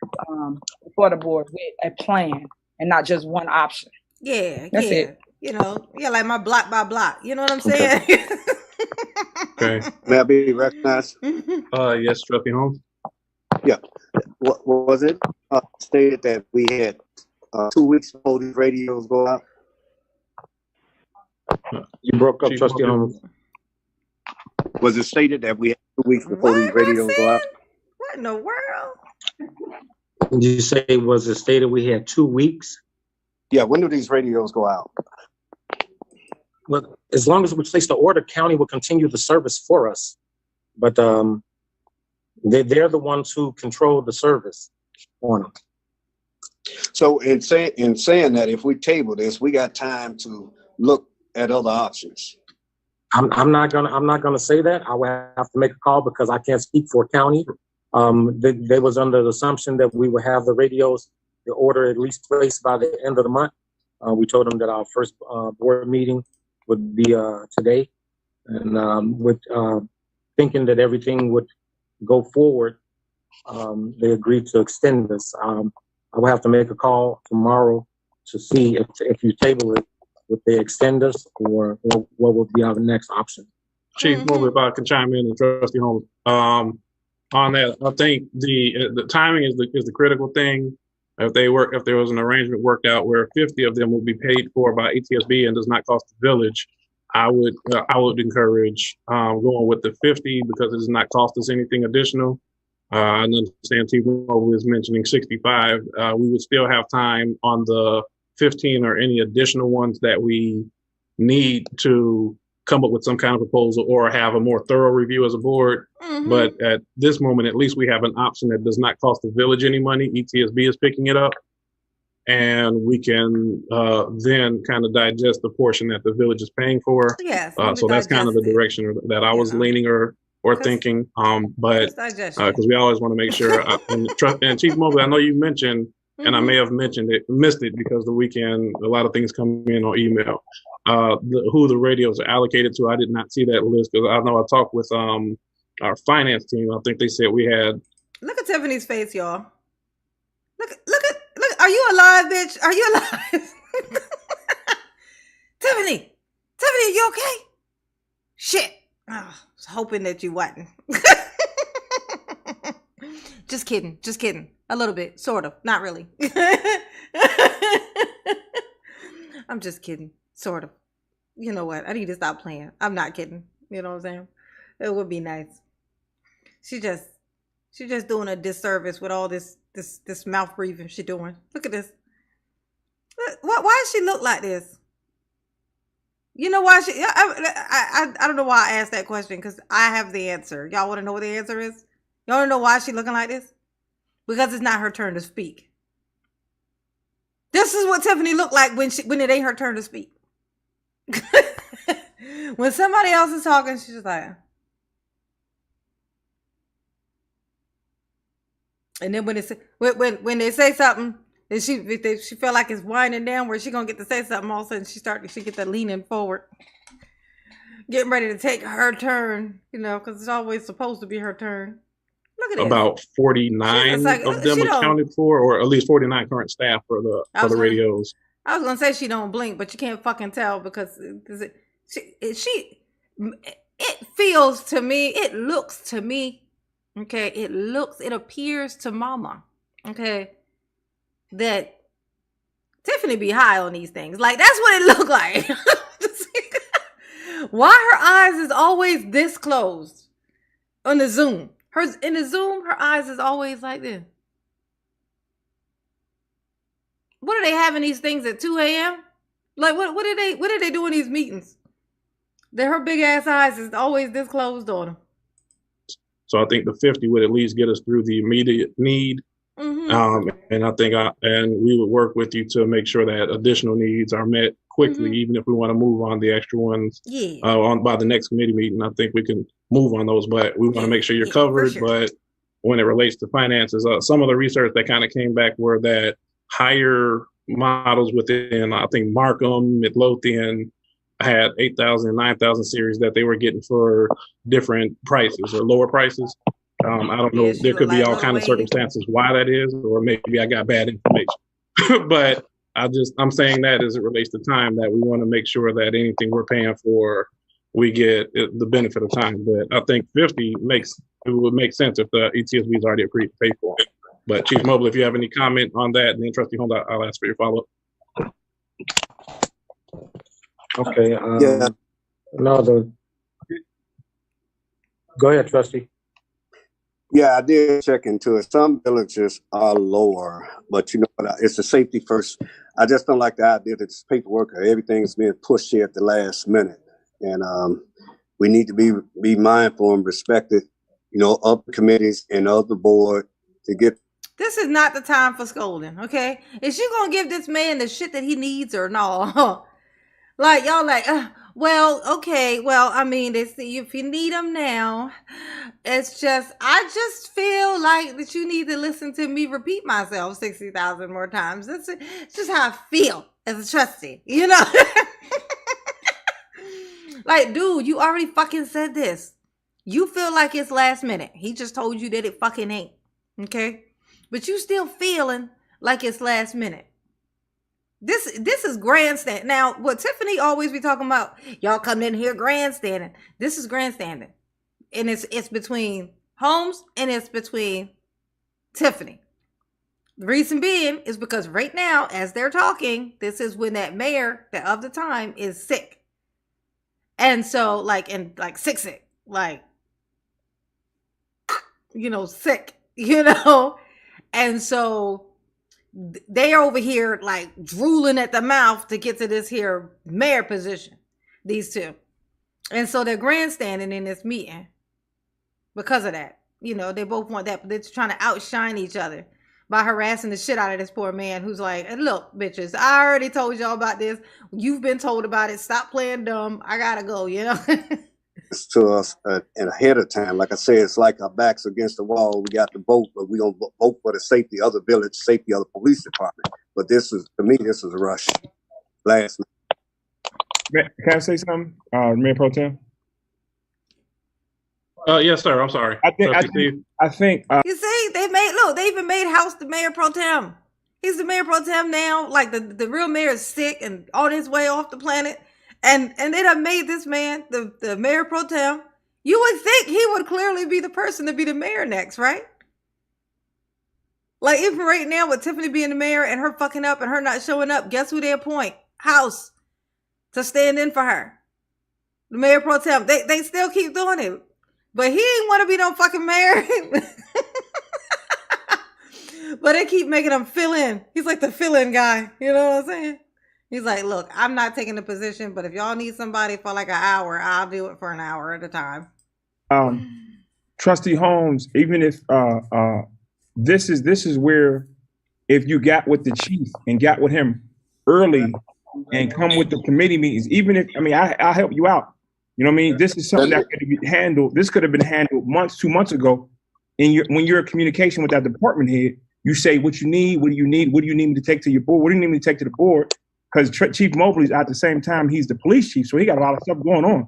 before the board with a plan and not just one option. Yeah, that's it. You know, like my block by block. You know what I'm saying? Okay. May I be recognized? Yes, Trustee Holmes. Yeah. What was it? Stated that we had 2 weeks before these radios go out. You broke up, Trustee Holmes. Was it stated that we had 2 weeks before these radios go out? What in the world? You say, was it stated we had 2 weeks? Yeah, when do these radios go out? Well, as long as we place the order, county will continue the service for us. But they're the ones who control the service on them. So in saying that, if we table this, we got time to look at other options. I'm not gonna say that. I will have to make a call because I can't speak for county. They was under the assumption that we would have the radios, the order at least placed by the end of the month. We told them that our first board meeting would be today, and with thinking that everything would go forward, they agreed to extend this. I will have to make a call tomorrow to see if you table it, would they extend us, or what would be our next option? Chief Mobley, if I can chime in, and Trustee Holmes. On that, I think the timing is the critical thing. If there was an arrangement worked out where 50 of them will be paid for by ETSB and does not cost the village, I would encourage going with the 50 because it does not cost us anything additional. I understand Chief Mobley is mentioning 65. We would still have time on the 15 or any additional ones that we need to come up with some kind of proposal or have a more thorough review as a board. But at this moment, at least we have an option that does not cost the village any money. ETSB is picking it up. And we can then kind of digest the portion that the village is paying for. Yes. So that's kind of the direction that I was leaning or thinking. But because we always want to make sure, and Chief Mobley, I know you mentioned, and I may have missed it because the weekend, a lot of things come in on email. Who the radios are allocated to, I did not see that list because I know I talked with our finance team. I think they said we had. Look at Tiffany's face, y'all. Look. Are you alive, bitch? Are you alive? Tiffany, are you okay? Shit. Oh, I was hoping that you wasn't. Just kidding. A little bit, sort of. Not really. I'm just kidding, sort of. You know what? I need to stop playing. I'm not kidding. You know what I'm saying? It would be nice. She just doing a disservice with all this mouth breathing she doing. Look at this. Why does she look like this? You know why I don't know why I asked that question because I have the answer. Y'all want to know what the answer is? Y'all want to know why she looking like this? Because it's not her turn to speak. This is what Tiffany looked like when it ain't her turn to speak. When somebody else is talking, she's just like. And then when they say something, and she feel like it's winding down where she gonna get to say something, all of a sudden she get that leaning forward, getting ready to take her turn, because it's always supposed to be her turn. Look at this. About 49 of them accounted for, or at least 49 current staff for the radios. I was gonna say she don't blink, but you can't fucking tell because it feels to me, it looks to me. Okay, it appears to mama, okay, that Tiffany be high on these things. Like, that's what it looked like. Why her eyes is always this closed on the Zoom? In the Zoom, her eyes is always like this. What are they having these things at 2 a.m.? Like, what do they do in these meetings? That her big ass eyes is always this closed on them. So I think the 50 would at least get us through the immediate need. And I think we would work with you to make sure that additional needs are met quickly, even if we want to move on the extra ones by the next committee meeting. I think we can move on those, but we want to make sure you're covered. Sure. But when it relates to finances, some of the research that kind of came back were that higher models within, I think, Markham, Midlothian, had 8,000 and 9,000 series that they were getting for different prices or lower prices. I don't know. There could be all kind of circumstances why that is, or maybe I got bad information. But I'm saying that as it relates to time, that we want to make sure that anything we're paying for, we get the benefit of time. But I think 50 would make sense if the ETSB is already agreed to pay for it. But Chief Mobley, if you have any comment on that, and then Trustee Holmes, I'll ask for your follow-up. Okay. Go ahead, Trustee. Yeah, I did check into it. Some villages are lower, but you know what? It's the safety first. I just don't like the idea that this paperwork or everything is being pushed here at the last minute, and we need to be mindful and respect it, you know, of the committees and of the board to get. This is not the time for scolding, okay? Is you gonna give this man the shit that he needs or no? Like y'all like, well, okay, well, I mean, if you need them now, it's just, I just feel like that you need to listen to me repeat myself 60,000 more times. It's just how I feel as a trustee, you know? Like, dude, you already fucking said this. You feel like it's last minute. He just told you that it fucking ain't, okay? But you still feeling like it's last minute. This is grandstand. Now, what Tiffany always be talking about, y'all coming in here grandstanding. This is grandstanding. And it's between Holmes and it's between Tiffany. The reason being is because right now, as they're talking, this is when that mayor of the time is sick. And so, like sick, like, you know, sick, you know? And so they are over here like drooling at the mouth to get to this here mayor position, these two. And so they're grandstanding in this meeting because of that. You know, they both want that, but they're trying to outshine each other by harassing the shit out of this poor man who's like, look, bitches, I already told y'all about this. You've been told about it. Stop playing dumb. I gotta go, you know? To us and ahead of time. Like I said, it's like our backs against the wall. We got to vote, but we don't vote for the safety of the village, safety of the police department. But this is, to me, this is a rush. Last Can I say something, Mayor Pro Tem? Yes, sir. I'm sorry. I think. You see, they even made House the mayor pro tem. He's the mayor pro tem now. Like the real mayor is sick and on his way off the planet. And they done made this man the mayor pro tem. You would think he would clearly be the person to be the mayor next, right? Like even right now with Tiffany being the mayor and her fucking up and her not showing up, guess who they appoint? House to stand in for her. The mayor pro tem. They still keep doing it. But he ain't want to be no fucking mayor. But they keep making him fill in. He's like the fill-in guy. You know what I'm saying? He's like, look, I'm not taking the position, but if y'all need somebody for like an hour, I'll do it for an hour at a time. Trustee Holmes, even if this is where if you got with the chief and got with him early and come with the committee meetings, even if, I mean, I'll help you out. You know what I mean? This is something that could be handled. This could have been handled 2 months ago. And when you're in communication with that department head, you say what you need, what do you need me to take to your board? What do you need me to take to the board? Because Chief Mobley's at the same time, he's the police chief, so he got a lot of stuff going on.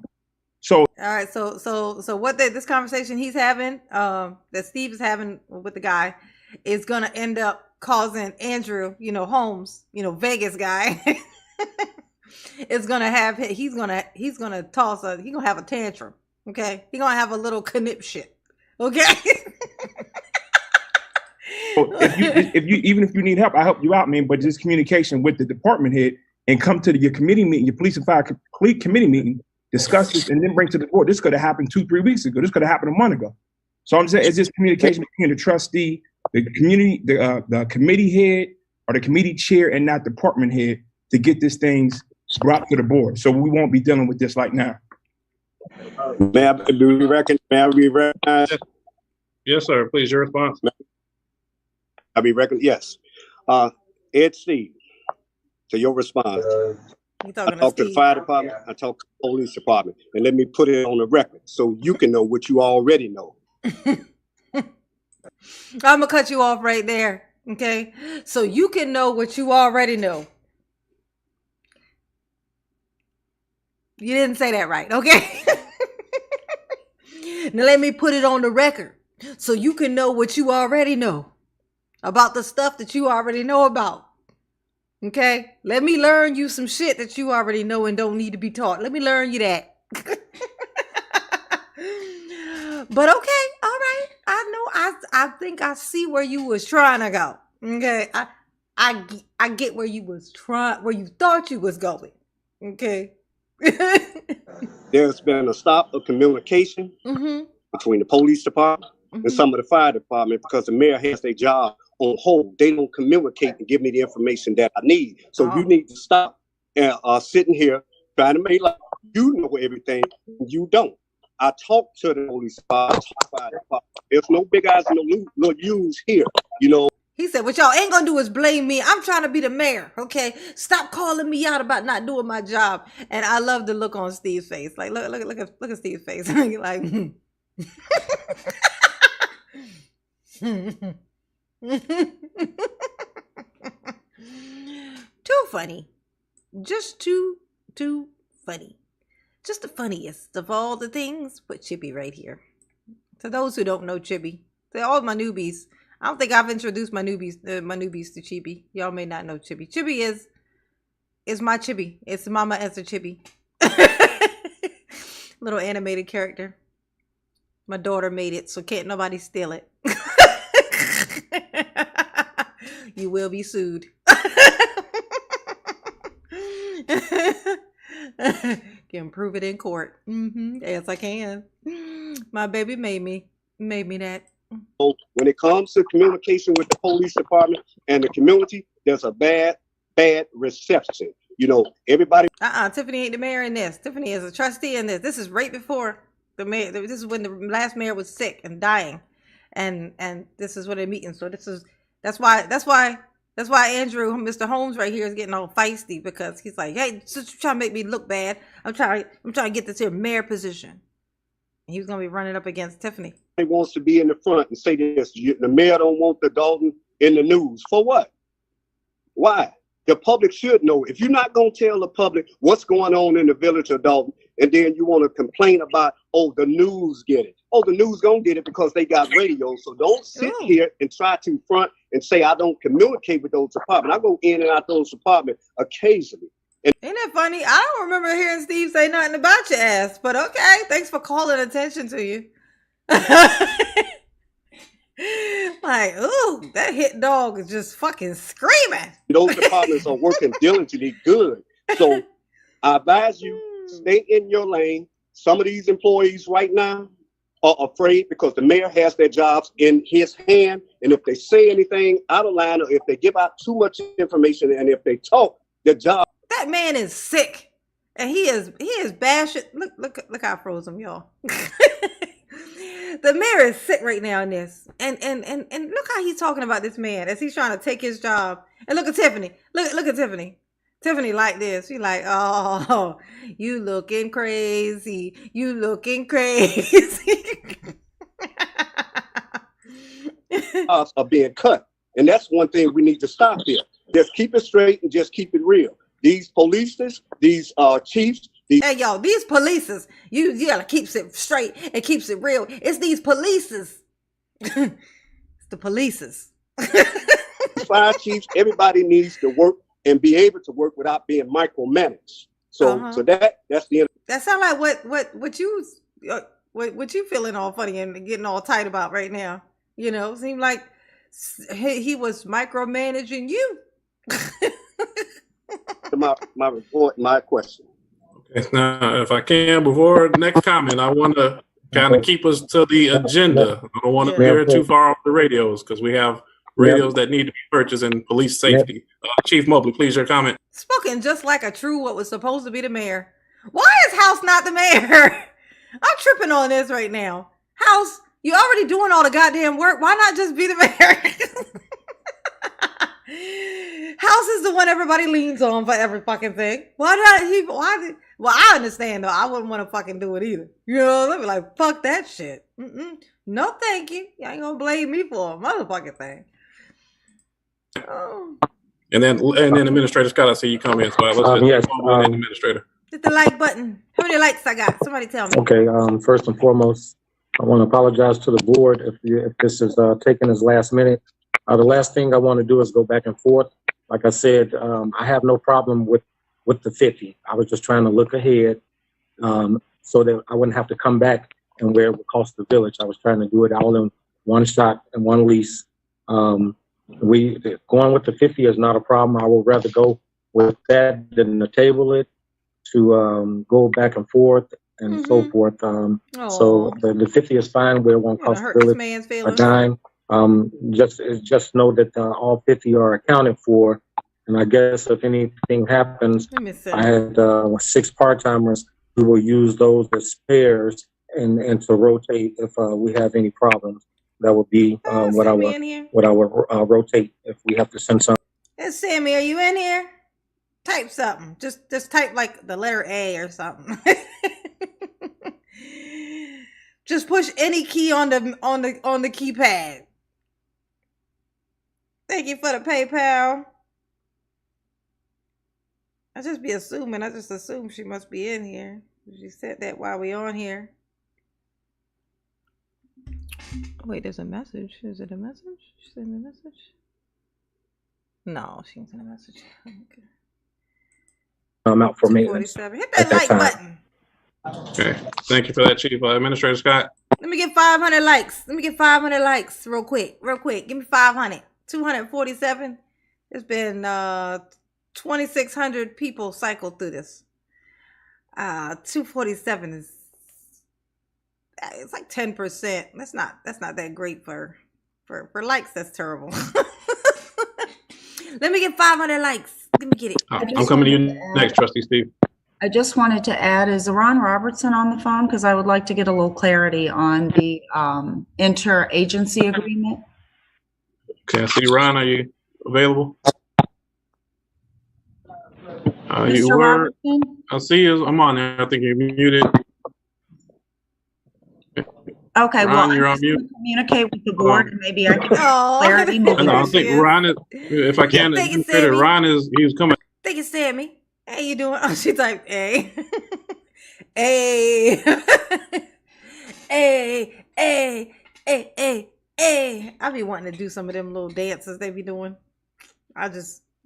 So all right, so what this conversation he's having, that Steve is having with the guy, is gonna end up causing Andrew, you know, Holmes, you know, Vegas guy, is gonna have he's gonna have a tantrum. Okay, he's gonna have a little knip shit. Okay. If you need help, I help you out, man. But just communication with the department head and come to your committee meeting, your police and fire committee meeting, discuss this, and then bring to the board. This could have happened 2-3 weeks ago. This could have happened a month ago. So I'm saying it's just communication between the trustee, the community, the committee head, or the committee chair, and not department head to get these things brought to the board. So we won't be dealing with this like now. May I be recognized? Yes, sir. Please, your response. I be recognized. Yes. Ed Steve, to your response. I talked to the fire department. I talked to the police department. And let me put it on the record so you can know what you already know. I'm going to cut you off right there. Okay. So you can know what you already know. You didn't say that right. Okay. Now let me put it on the record so you can know what you already know about the stuff that you already know about. Okay? Let me learn you some shit that you already know and don't need to be taught. Let me learn you that. But okay, all right. I think I see where you was trying to go. Okay? I get where you thought you was going. Okay? There's been a stop of communication between the police department and some of the fire department because the mayor has their job on hold. They don't communicate and give me the information that I need. So you need to stop sitting here trying to make like you know everything. You don't. I talk to the police fire department. There's no big eyes and no use here. You know. He said, what y'all ain't gonna do is blame me. I'm trying to be the mayor, okay? Stop calling me out about not doing my job. And I love the look on Steve's face. Like, look at Steve's face. Like, too funny. Just too funny. Just the funniest of all the things. Put Chippy right here. To those who don't know Chippy, to all my newbies, I don't think I've introduced my newbies to Chibi. Y'all may not know Chibi. Chibi is my Chibi. It's Mama as a Chibi. Little animated character. My daughter made it, so can't nobody steal it. You will be sued. Can prove it in court. Yes, I can. My baby made me that. When it comes to communication with the police department and the community, there's a bad reception. You know, everybody. Tiffany ain't the mayor in this. Tiffany is a trustee in this. This is right before the mayor. This is when the last mayor was sick and dying, and this is what they're meeting. So that's why Andrew, Mr. Holmes right here is getting all feisty because he's like, hey, since you're trying to make me look bad, I'm trying to get this here mayor position. And he was gonna be running up against Tiffany. He wants to be in the front and say this. The mayor don't want the Dalton in the news. For what? Why? The public should know. If you're not going to tell the public what's going on in the village of Dalton, and then you want to complain about, oh, the news get it. Oh, the news going to get it because they got radio. So don't sit here and try to front and say, I don't communicate with those departments. I go in and out those departments occasionally. Ain't that funny? I don't remember hearing Steve say nothing about your ass, but okay. Thanks for calling attention to you. Like, ooh, that hit dog is just fucking screaming. Those departments are working diligently good. So I advise you, stay in your lane. Some of these employees right now are afraid because the mayor has their jobs in his hand. And if they say anything out of line, or if they give out too much information, and if they talk, their job. That man is sick. And he is bashing. Look how I froze him, y'all. The mayor is sick right now in this. And look how he's talking about this man as he's trying to take his job. And look at Tiffany. Look at Tiffany. Tiffany like this. She's like, oh, you looking crazy. You looking crazy. Are being cut. And that's one thing we need to stop here. Just keep it straight and just keep it real. These polices, these chiefs. Hey, yo, these polices, you gotta keep it straight and keeps it real. It's these polices. It's the polices. Fire chiefs, everybody needs to work and be able to work without being micromanaged. So that's the end. That sound like what you feeling all funny and getting all tight about right now. You know, seemed like he was micromanaging you. My report, my question. Okay, now, if I can, before the next comment, I want to kind of keep us to the agenda. I don't want to veer too far off the radios because we have radios that need to be purchased in police safety. Chief Mobley, please, your comment. Spoken just like a true what was supposed to be the mayor. Why is House not the mayor? I'm tripping on this right now. House, you already doing all the goddamn work. Why not just be the mayor? House is the one everybody leans on for every fucking thing. Why not he? Well, I understand though. I wouldn't want to fucking do it either. You know, they'd be like, fuck that shit. No, thank you. You ain't gonna blame me for a motherfucking thing. Oh. And then Administrator Scott, I see you comments. So let's Administrator. Hit the like button. How many likes I got? Somebody tell me. Okay. First and foremost, I want to apologize to the board if this is taking us last minute. The last thing I want to do is go back and forth. Like I said, I have no problem with the 50. I was just trying to look ahead so that I wouldn't have to come back and where it would cost the village. I was trying to do it all in one shot and one lease. Going with the 50 is not a problem. I would rather go with that than to table it, to go back and forth and so forth. So Oh, the 50 is fine. We won't gonna cost the hurt this village man's a feelings. dime. Just know that all 50 are accounted for. And I guess if anything happens, Let me see. I had 6 part-timers. We will use those as spares and to rotate if we have any problems. That would be what I Sammy in here. would rotate if we have to send some. Hey, Sammy, are you in here? Type something. Just type like the letter A or something. Just push any key on the keypad. Thank you for the PayPal. I just be assuming. I just assume she must be in here. She said that while we on here. Wait, there's a message. Is it a message? She sent me a message? No, she didn't send a message. Okay. I'm out for maintenance. Hit that like button. Okay. Thank you for that, Chief. Administrator Scott. Let me get 500 likes. Let me get 500 likes real quick. Give me 500. 247. It's been 2,600 people cycled through this. 247 is it's like 10%. That's not that great for likes. That's terrible. Let me get 500 likes. Let me get it. I'm coming to you next, Trustee Steve. I just wanted to add, is Ron Robertson on the phone? Because I would like to get a little clarity on the interagency agreement. Okay, I see Ron. Are you available? Mr. Robertson? I see you. I'm on there. I think you're muted. Okay, Ron, well, you're I'm on mute. Communicate with the board, and maybe I can get clarity. I think Ron is. If I can, Ron is. He was coming. Thank you, Sammy. How you doing? Oh, she typed A. A. A. I be wanting to do some of them little dances they be doing.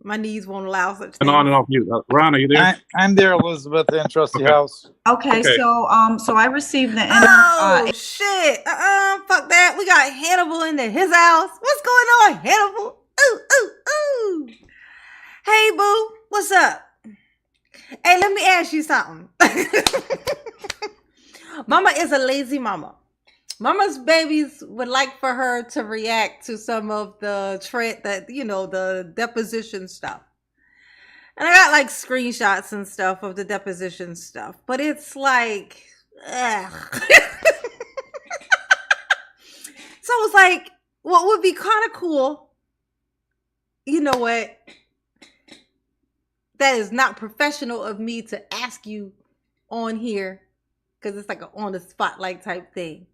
My knees won't allow such things. On and off mute. Ron, are you there? I'm there, Elizabeth, in Trustee House. Okay, so I received the shit. Fuck that. We got Hannibal into his house. What's going on, Hannibal? Ooh. Hey, boo. What's up? Hey, let me ask you something. Mama is a lazy mama. Mama's babies would like for her to react to some of the the deposition stuff. And I got like screenshots and stuff of the deposition stuff, but it's like, ugh. So I was like, what would be kind of cool, you know what? That is not professional of me to ask you on here, because it's like an on the spotlight type thing.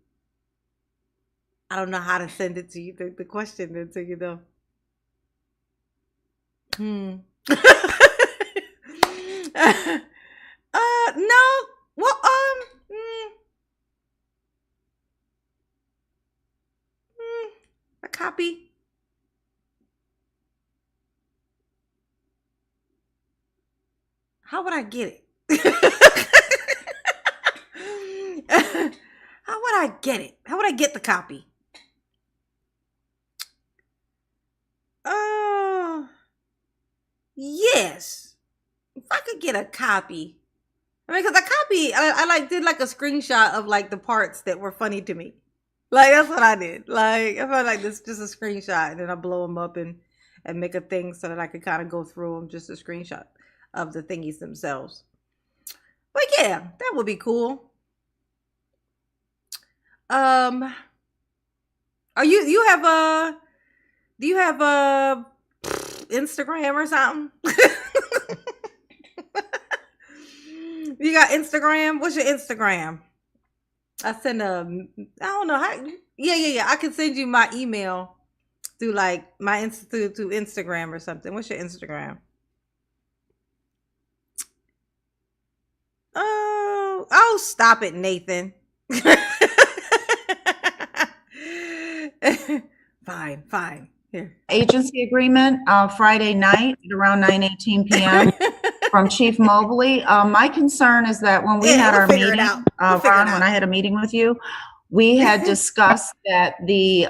I don't know how to send it to you, the question to you though. No. Well, a copy. How would I get it? How would I get it? How would I get the copy? Yes. If I could get a copy. I mean, because a copy, I did like a screenshot of like the parts that were funny to me. Like, that's what I did. Like, I felt like this just a screenshot, and then I blow them up and make a thing so that I could kind of go through them, just a screenshot of the thingies themselves. But yeah, that would be cool. Do you have a Instagram or something? You got Instagram? What's your Instagram? I send I don't know how. Yeah. I can send you my email through like my through Instagram or something. What's your Instagram? Oh, stop it, Nathan. Fine. Here. Agency agreement Friday night at around 9:18 p.m. from Chief Mobley. My concern is that when we had our meeting, Ron, when I had a meeting with you, we had discussed that the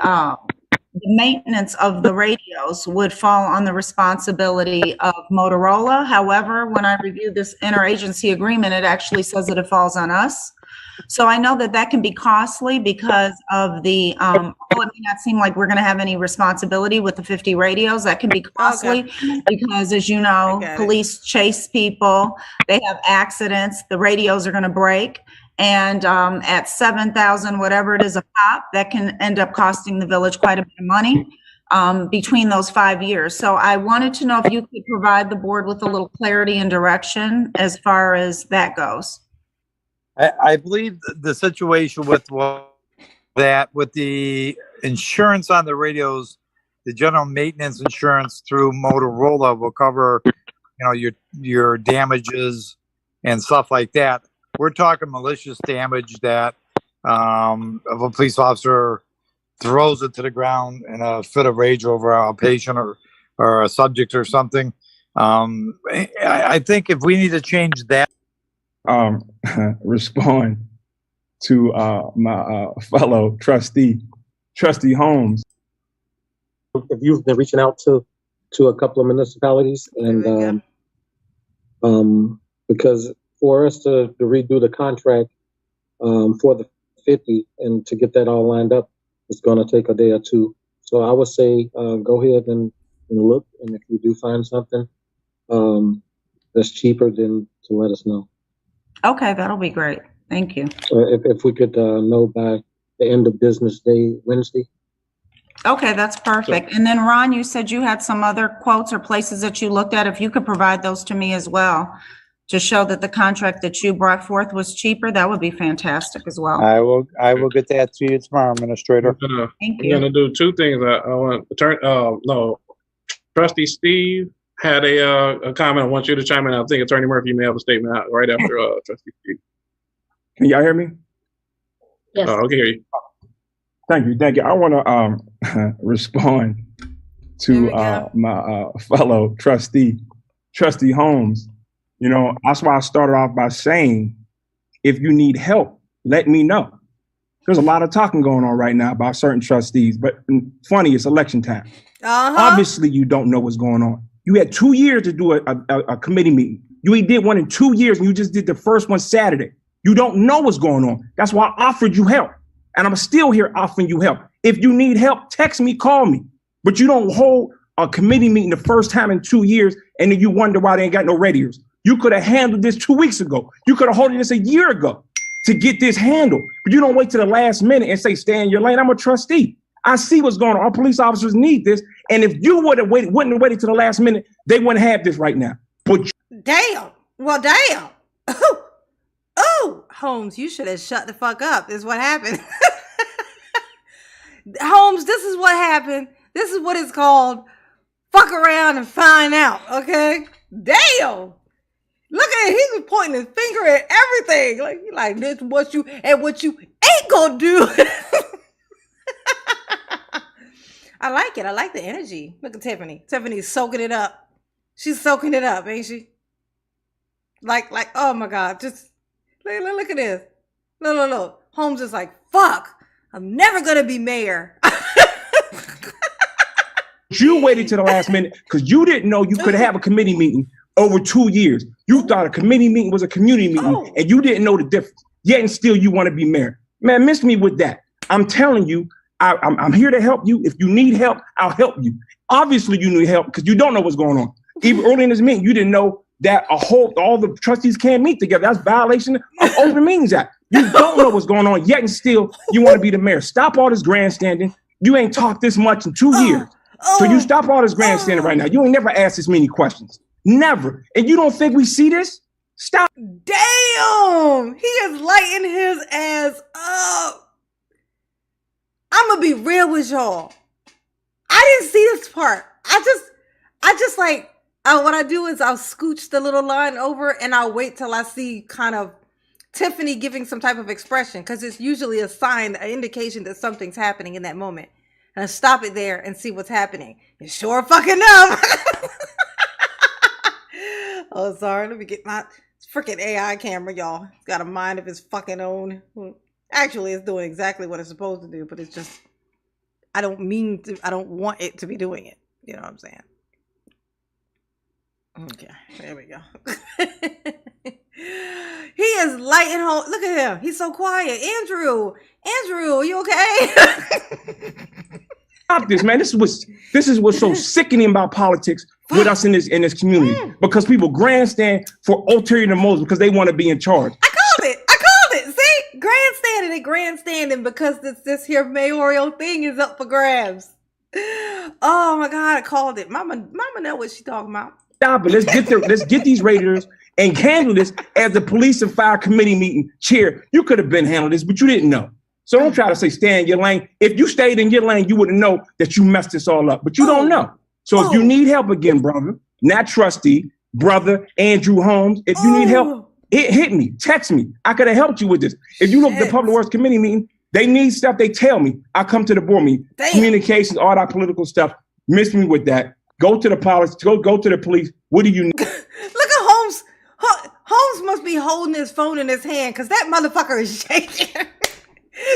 maintenance of the radios would fall on the responsibility of Motorola. However, when I reviewed this interagency agreement, it actually says that it falls on us. So I know that that can be costly because of the, although it may not seem like we're going to have any responsibility with the 50 radios, that can be costly because, as you know, police chase people, they have accidents, the radios are going to break. And at 7,000, whatever it is a pop, that can end up costing the village quite a bit of money between those 5 years. So I wanted to know if you could provide the board with a little clarity and direction as far as that goes. I believe the situation with with the insurance on the radios, the general maintenance insurance through Motorola will cover, your damages and stuff like that. We're talking malicious damage that if a police officer throws it to the ground in a fit of rage over a patient or a subject or something. I think if we need to change that. Respond to my fellow trustee Holmes. If you've been reaching out to a couple of municipalities and because for us to redo the contract for the 50 and to get that all lined up, it's going to take a day or two. So I would say go ahead and look, and if you do find something that's cheaper, then to let us know. Okay, that'll be great. Thank you. If we could know by the end of business day, Wednesday. Okay, that's perfect. And then Ron, you said you had some other quotes or places that you looked at. If you could provide those to me as well, to show that the contract that you brought forth was cheaper, that would be fantastic as well. I will get that to you tomorrow, Administrator. Thank you. I'm gonna do two things. I want Trustee Steve had a comment. I want you to chime in. I think Attorney Murphy may have a statement out right after Trustee Steve. Can y'all hear me? Yes. Okay, hear you. Thank you. I want to respond to my fellow trustee Holmes. That's why I started off by saying, if you need help, let me know. There's a lot of talking going on right now about certain trustees, but funny, it's election time. Obviously, you don't know what's going on. You had 2 years to do a committee meeting. You did one in 2 years, and you just did the first one Saturday. You don't know what's going on. That's why I offered you help, and I'm still here offering you help. If you need help, text me, call me. But you don't hold a committee meeting the first time in 2 years, and then you wonder why they ain't got no radios. You could have handled this 2 weeks ago. You could have held this a year ago to get this handled. But you don't wait to the last minute and say, stay in your lane. I'm a trustee. I see what's going on. Our police officers need this. And if you wouldn't have waited to the last minute, they wouldn't have this right now. But damn. Well, damn. Oh, Holmes, you should have shut the fuck up, is what happened. Holmes, this is what happened. This is what it's called. Fuck around and find out, okay? Damn. Look at it. He was pointing his finger at everything. Like this, what you ain't gonna do. I like it. I like the energy. Look at Tiffany. Tiffany's soaking it up. She's soaking it up, ain't she? Like, oh my God. Just look at this. Look. Holmes is like, fuck. I'm never gonna be mayor. You waited to the last minute because you didn't know you could have a committee meeting over 2 years. You thought a committee meeting was a community meeting, and you didn't know the difference. Yet and still you want to be mayor. Man, miss me with that. I'm telling you, I'm here to help you. If you need help, I'll help you. Obviously, you need help because you don't know what's going on. Even early in this meeting, you didn't know that all the trustees can't meet together. That's violation of Open Meetings Act. You don't know what's going on, yet and still you want to be the mayor. Stop all this grandstanding. You ain't talked this much in 2 years. So you stop all this grandstanding right now. You ain't never asked this many questions. Never. And you don't think we see this? Stop. Damn. He is lighting his ass up. I'm going to be real with y'all. I didn't see this part. I just what I do is I'll scooch the little line over and I'll wait till I see kind of Tiffany giving some type of expression, because it's usually a sign, an indication that something's happening in that moment. And I stop it there and see what's happening. And sure fucking enough. Oh, sorry. Let me get my freaking AI camera, y'all. It's got a mind of its fucking own. Actually, it's doing exactly what it's supposed to do, but it's just, I don't want it to be doing it. You know what I'm saying? Okay, there we go. He is lighting home. Look at him. He's so quiet. Andrew, are you okay? Stop this, man. This is what's so sickening about politics with us in this community, because people grandstand for ulterior motives because they want to be in charge. I called it. See, grandstanding because this here mayoral thing is up for grabs. Oh my God, I called it. Mama know what she talking about. Stop it. Let's get these raiders and handle this as the police and fire committee meeting chair. You could have been handled this, but you didn't know. So don't try to say stay in your lane. If you stayed in your lane, you would have known that you messed this all up, but you don't know. So if you need help again, brother, not trustee, brother Andrew Holmes, if you need help, hit me, text me. I could have helped you with this. If you look at the Public Works Committee meeting, they need stuff, they tell me. I come to the board meeting. Communications, all that political stuff. Miss me with that. Go to the police, go to the police. What do you need? Look at Holmes. Holmes must be holding his phone in his hand because that motherfucker is shaking.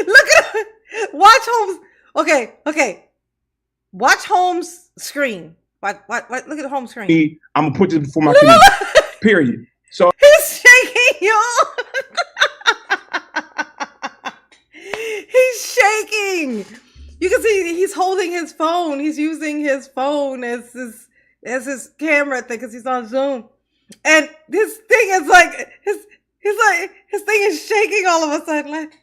Look at him. Watch Holmes. Okay. Watch Holmes' screen. What? Look at the home screen. I'm gonna put this before my community. Period. So he's shaking, y'all. He's shaking. You can see he's holding his phone. He's using his phone as his camera thing because he's on Zoom. And this thing is like his thing is shaking all of a sudden. Like,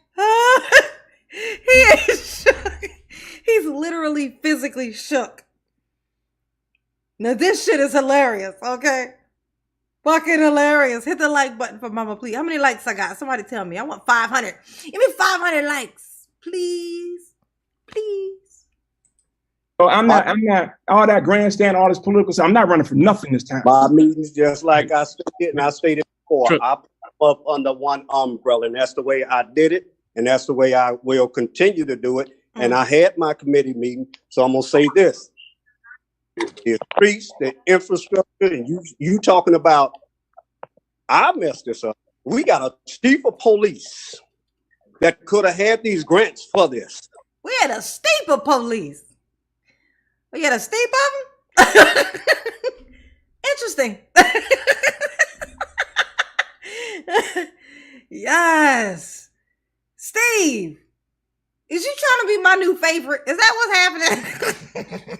he is shook. He's literally physically shook. Now this shit is hilarious, okay? Fucking hilarious. Hit the like button for Mama, please. How many likes I got? Somebody tell me. I want 500. Give me 500 likes, please. So I'm not all that grandstand, all this political stuff. I'm not running for nothing this time. My meetings, just like I stated, and I stated before, I put them up under one umbrella, and that's the way I did it, and that's the way I will continue to do it. And I had my committee meeting, so I'm gonna say this: the streets, the infrastructure, and you talking about, I messed this up. We got a chief of police that could have had these grants for this. We had a state of police. We had a state of them? Interesting. Yes. Steve, is you trying to be my new favorite? Is that what's happening?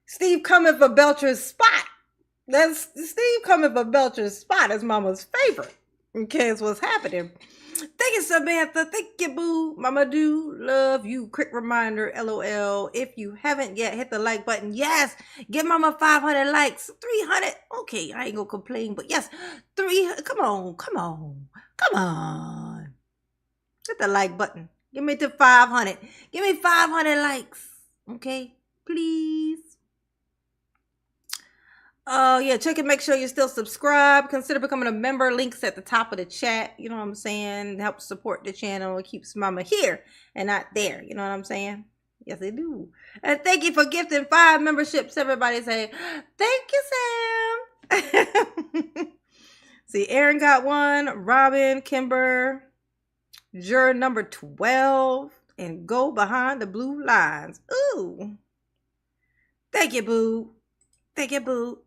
Steve coming for Belcher's spot. That's Steve coming for Belcher's spot as Mama's favorite. Okay, that's what's happening. Thank you, Samantha. Thank you, boo. Mama do love you. Quick reminder, LOL. If you haven't yet, hit the like button. Yes, give Mama 500 likes. 300. Okay, I ain't gonna complain, but yes, 300. Come on. Hit the like button. Give me to 500. Give me 500 likes. Okay, please. Yeah, check it. Make sure you're still subscribed. Consider becoming a member. Links at the top of the chat. You know what I'm saying? Help support the channel. It keeps Mama here and not there. You know what I'm saying? Yes, they do. And thank you for gifting 5 memberships. Everybody say, thank you, Sam. See, Aaron got 1. Robin, Kimber, juror number 12. And go behind the blue lines. Ooh. Thank you, boo. Thank you, boo.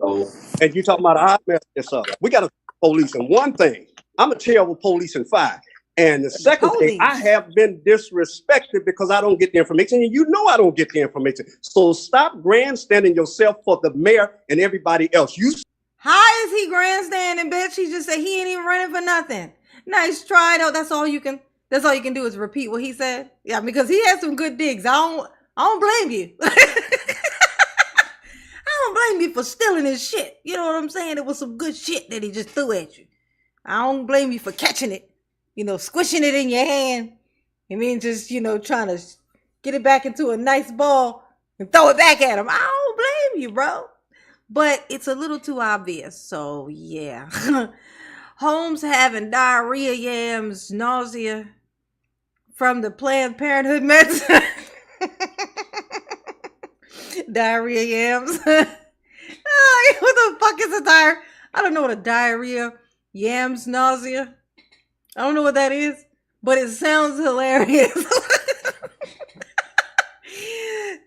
Oh, and you talking about I messed this up. We got a police, and one thing, I'm a chair with police and fire. And the second thing, I have been disrespected because I don't get the information, and you know I don't get the information. So stop grandstanding yourself for the mayor and everybody else. How is he grandstanding, bitch? He just said he ain't even running for nothing. Nice try, though. That's all you can do is repeat what he said. Yeah, because he had some good digs. I don't blame you. I don't blame you for stealing his shit. You know what I'm saying? It was some good shit that he just threw at you. I don't blame you for catching it. Squishing it in your hand. I mean, just, trying to get it back into a nice ball and throw it back at him. I don't blame you, bro. But it's a little too obvious. So, yeah. Holmes having diarrhea, yams, nausea from the Planned Parenthood medicine. Diarrhea yams. What the fuck is a diarrhea? I don't know what a diarrhea, yams, nausea. I don't know what that is, but it sounds hilarious.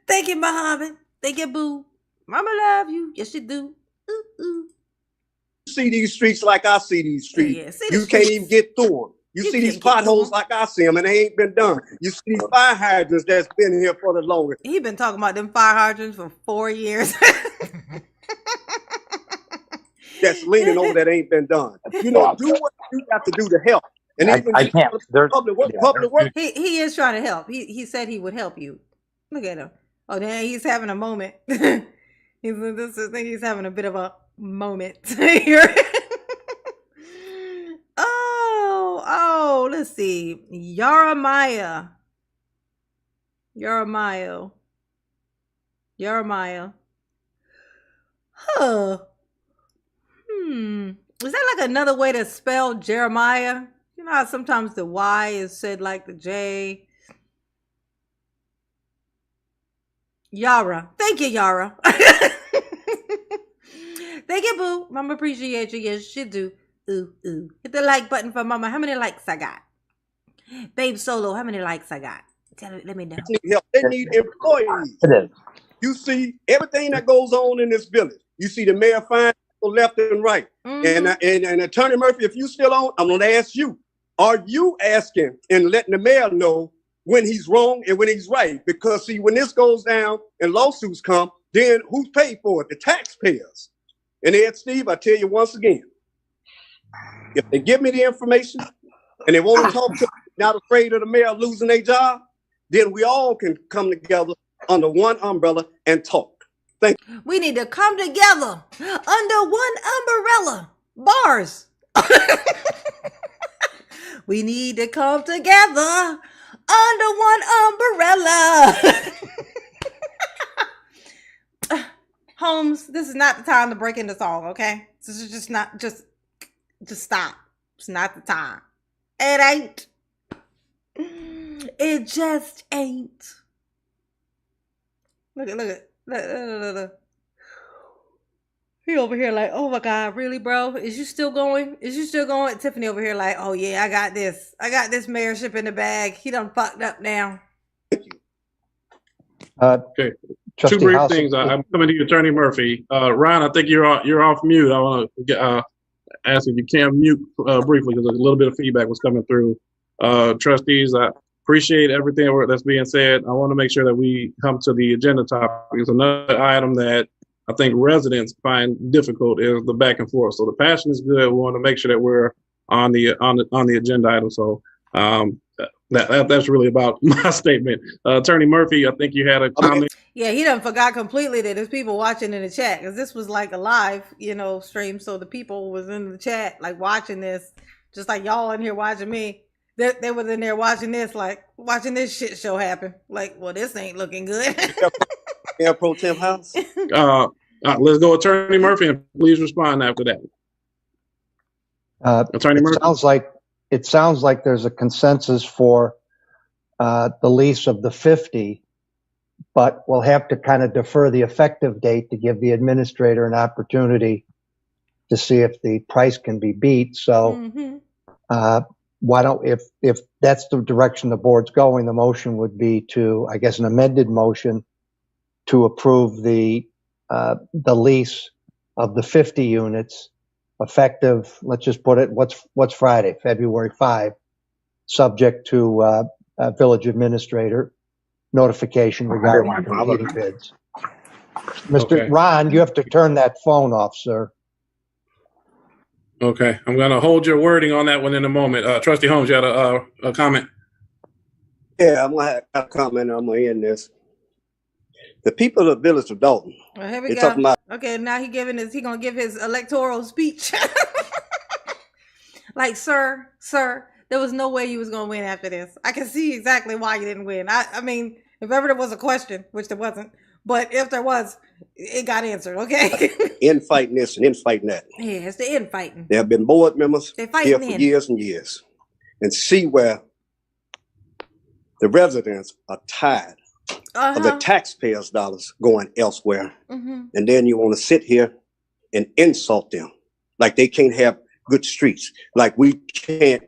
Thank you, Muhammad. Thank you, boo. Mama love you. Yes, you do. Ooh, ooh. You see these streets like I see these streets. Yeah, see you can't even get through them. You see these potholes like I see them, and they ain't been done. You see these fire hydrants that's been here for the longest. He been talking about them fire hydrants for 4 years. That's leaning over that ain't been done. You know, do what you got to do to help. And even I can't. Public work. He is trying to help. He said he would help you. Look at him. Oh, then he's having a moment. He's having a bit of a moment here. Oh, let's see. Jeremiah. Huh. Is that like another way to spell Jeremiah? You know how sometimes the Y is said like the J. Yara. Thank you, Yara. Thank you, boo. Mama appreciate you. Yes, she do. Ooh, ooh. Hit the like button for Mama. How many likes I got? Babe Solo, how many likes I got? Let me know. They need help. They need employees. It is. You see everything that goes on in this village. You see the mayor fine people left and right. And Attorney Murphy, if you still on, I'm going to ask you, are you asking and letting the mayor know when he's wrong and when he's right? Because see, when this goes down and lawsuits come, then who's paid for it? The taxpayers. And Ed Steve, I tell you once again, if they give me the information and they want to talk to me, not afraid of the mayor losing their job, then we all can come together under one umbrella and talk. Thank you. We need to come together under one umbrella. Bars. We need to come together under one umbrella. Holmes, this is not the time to break into song, okay? This is just not, just stop. It's not the time. It ain't. It just ain't. Look. He over here like, oh my God, really, bro? Is you still going? Tiffany over here like, oh yeah, I got this mayorship in the bag. He done fucked up now. Okay. Two brief things. I'm coming to you, Attorney Murphy. Ryan, I think you're off mute. I want to ask if you can mute briefly because a little bit of feedback was coming through. Trustees, I appreciate everything that's being said. I want to make sure that we come to the agenda topic. It's another item that I think residents find difficult is the back and forth. So the passion is good. We want to make sure that we're on the agenda item. So that's really about my statement. Attorney Murphy, I think you had a comment. Yeah, he done forgot completely that there's people watching in the chat because this was like a live, stream. So the people was in the chat like watching this, just like y'all in here watching me. They was in there watching this shit show happen. Like, well, this ain't looking good. Mayor Pro Tem House. Let's go, Attorney Murphy, and please respond after that. Attorney Murphy. It sounds like there's a consensus for the lease of the 50, but we'll have to kind of defer the effective date to give the administrator an opportunity to see if the price can be beat. So why don't, if that's the direction the board's going, the motion would be to, I guess, an amended motion to approve the lease of the 50 units effective, let's just put it, what's Friday, February 5, subject to village administrator notification regarding competing bids. Mr. Ron, you have to turn that phone off, sir. Okay, I'm going to hold your wording on that one in a moment. Trustee Holmes, you had a comment? Yeah, I'm going to have a comment. I'm going to end this. The people of the village of Dalton. Well, here we go. Okay, now he gonna give his electoral speech. Like, sir, there was no way you was gonna win after this. I can see exactly why you didn't win. I mean, if ever there was a question, which there wasn't, but if there was, it got answered, okay? Infighting this and infighting that. Yeah, it's the infighting. There have been board members here for years and years. And see where the residents are tired of the taxpayers' dollars going elsewhere. And then you want to sit here and insult them like they can't have good streets, like we can't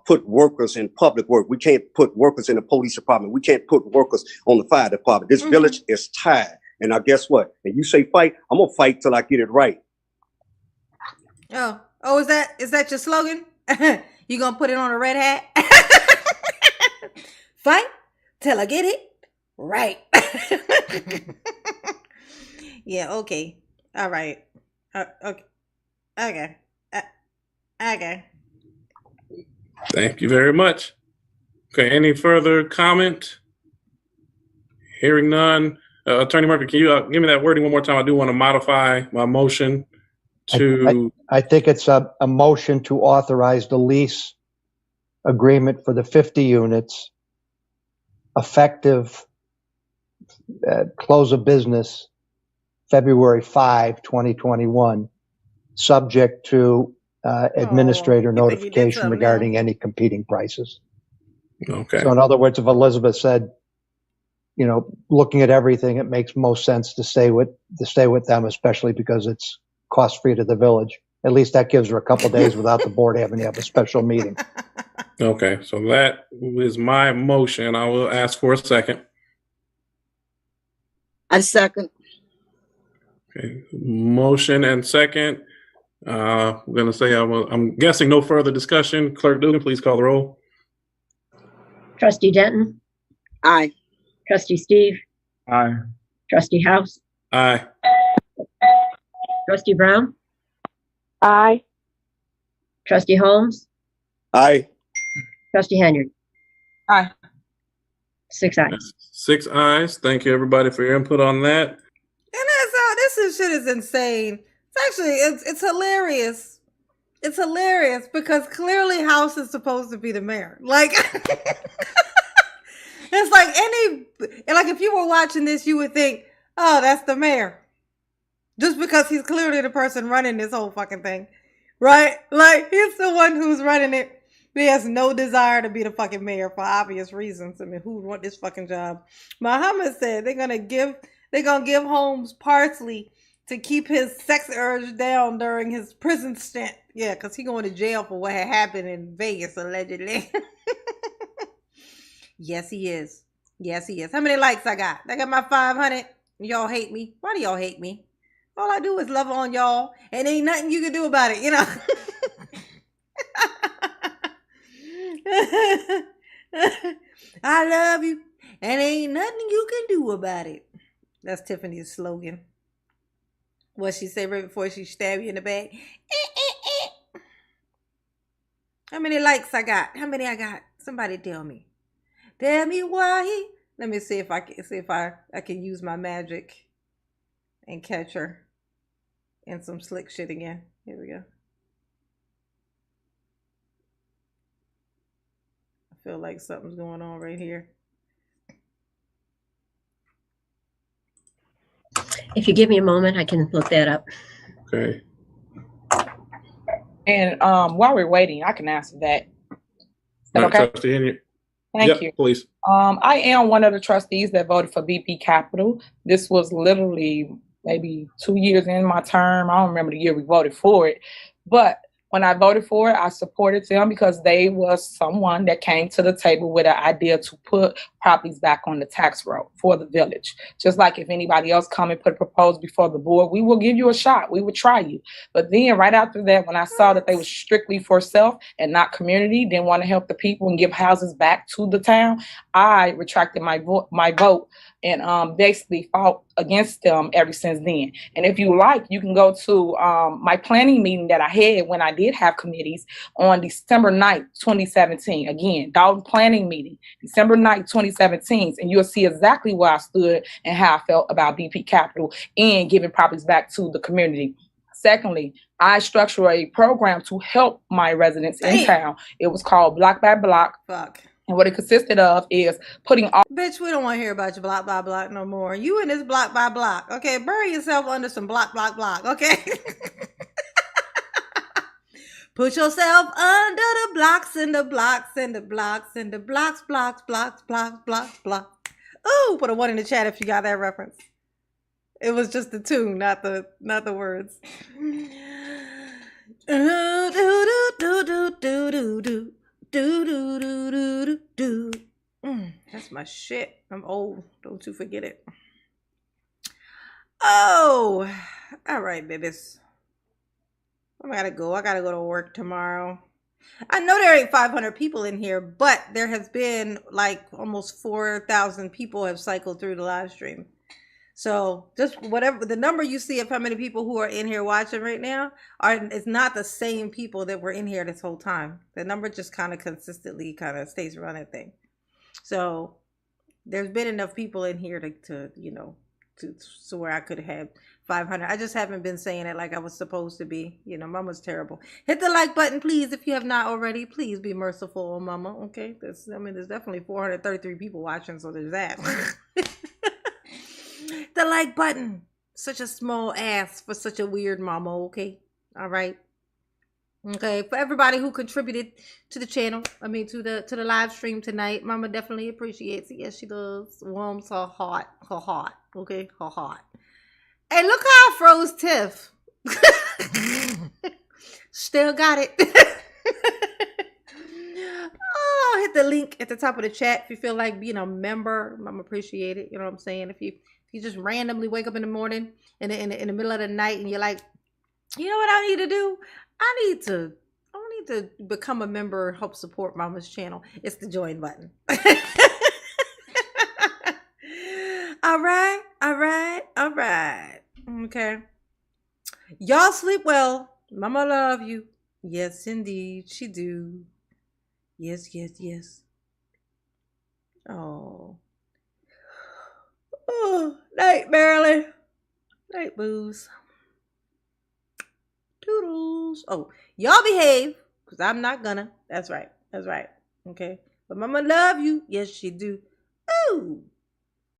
put workers in public work. We can't put workers in the police department. We can't put workers on the fire department. This village is tired. And now guess what? And you say fight, I'm gonna fight till I get it right. Oh, is that your slogan? You gonna put it on a red hat? Fight till I get it right. Yeah, okay. All right. Okay. Okay. Okay. Thank you very much. Okay, any further comment? Hearing none. Attorney Murphy, can you give me that wording one more time? I do want to modify my motion to... I think it's a motion to authorize the lease agreement for the 50 units effective close of business February 5, 2021, subject to administrator notification regarding any competing prices. Okay. So in other words, if Elizabeth said, you know, looking at everything, it makes most sense to stay with them, especially because it's cost free to the village. At least that gives her a couple of days without the board having to have a special meeting. Okay, so that is my motion. I will ask for a second. I second. Okay, motion and second. I'm going to say I'm guessing no further discussion. Clerk Dugan, please call the roll. Trustee Denton. Aye. Trustee Steve. Aye. Trustee House. Aye. Trustee Brown. Aye. Trustee Holmes. Aye. Trustee Henyard. Aye. 6 ayes. 6 ayes. Thank you, everybody, for your input on that. And this shit is insane. It's actually, it's hilarious. It's hilarious because clearly House is supposed to be the mayor. Like, it's like if you were watching this, you would think, oh, that's the mayor. Just because he's clearly the person running this whole fucking thing. Right? Like, he's the one who's running it. He has no desire to be the fucking mayor for obvious reasons. I mean, who would want this fucking job? Muhammad said they're gonna give Holmes parsley to keep his sex urge down during his prison stint. Yeah, because he going to jail for what had happened in Vegas, allegedly. Yes, he is. Yes, he is. How many likes I got? I got my 500. Y'all hate me. Why do y'all hate me? All I do is love on y'all, and ain't nothing you can do about it, you know? I love you, and ain't nothing you can do about it. That's Tiffany's slogan. What she say right before she stab you in the back? How many likes I got? How many I got? Somebody tell me. Tell me why. Let me see if I can use my magic and catch her in some slick shit again. Here we go. I feel like something's going on right here. If you give me a moment, I can look that up. Okay. And while we're waiting, I can answer that. Is that okay? Trustee Henyard. Thank you. Please. I am one of the trustees that voted for BP Capital. This was literally maybe 2 years in my term. I don't remember the year we voted for it. But when I voted for it, I supported them because they was someone that came to the table with an idea to put properties back on the tax roll for the village. Just like if anybody else come and put a proposal before the board, we will give you a shot. We would try you. But then right after that, when I saw that they were strictly for self and not community, didn't want to help the people and give houses back to the town, I retracted my vote and basically fought against them ever since then. And if you like, you can go to my planning meeting that I had when I did have committees on December 9th, 2017. Again, Dalton planning meeting, December 9th, 2017. And you'll see exactly where I stood and how I felt about BP Capital and giving properties back to the community. Secondly, I structured a program to help my residents in town. It was called Block by Block. Fuck. And what it consisted of is putting all... Bitch, we don't want to hear about your block by block no more. You in this block by block. Okay, bury yourself under some block, okay? Put yourself under the blocks and the blocks and the blocks and the blocks. Ooh, put a 1 in the chat if you got that reference. It was just the tune, not the words. That's my shit. I'm old. Don't you forget it. Oh, all right, babies. I gotta go. I gotta go to work tomorrow. I know there ain't 500 people in here, but there has been like almost 4,000 people have cycled through the live stream. So just whatever the number you see of how many people who are in here watching right now it's not the same people that were in here this whole time. The number just kind of consistently kind of stays around that thing. So there's been enough people in here to so where I could have 500. I just haven't been saying it like I was supposed to be. Mama's terrible. Hit the like button, please, if you have not already. Please be merciful on Mama. Okay, there's definitely 433 people watching, so there's that. The like button. Such a small ass for such a weird mama. Okay, all right. Okay, for everybody who contributed to the channel, to the live stream tonight, Mama definitely appreciates it. Yes, she does. Warms her heart. Okay, her heart. Hey, look how I froze Tiff. Still got it. Oh, hit the link at the top of the chat if you feel like being a member. Mama appreciate it. You know what I'm saying? If you just randomly wake up in the morning in the middle of the night and you're like, you know what I need to do? I need to become a member, help support Mama's channel. It's the join button. All right. Okay. Y'all sleep well. Mama love you. Yes, indeed. She do. Yes. Oh, night, Marilyn. Night, booze. Toodles. Oh, y'all behave, because I'm not gonna. That's right. Okay. But Mama love you. Yes, she do. Ooh.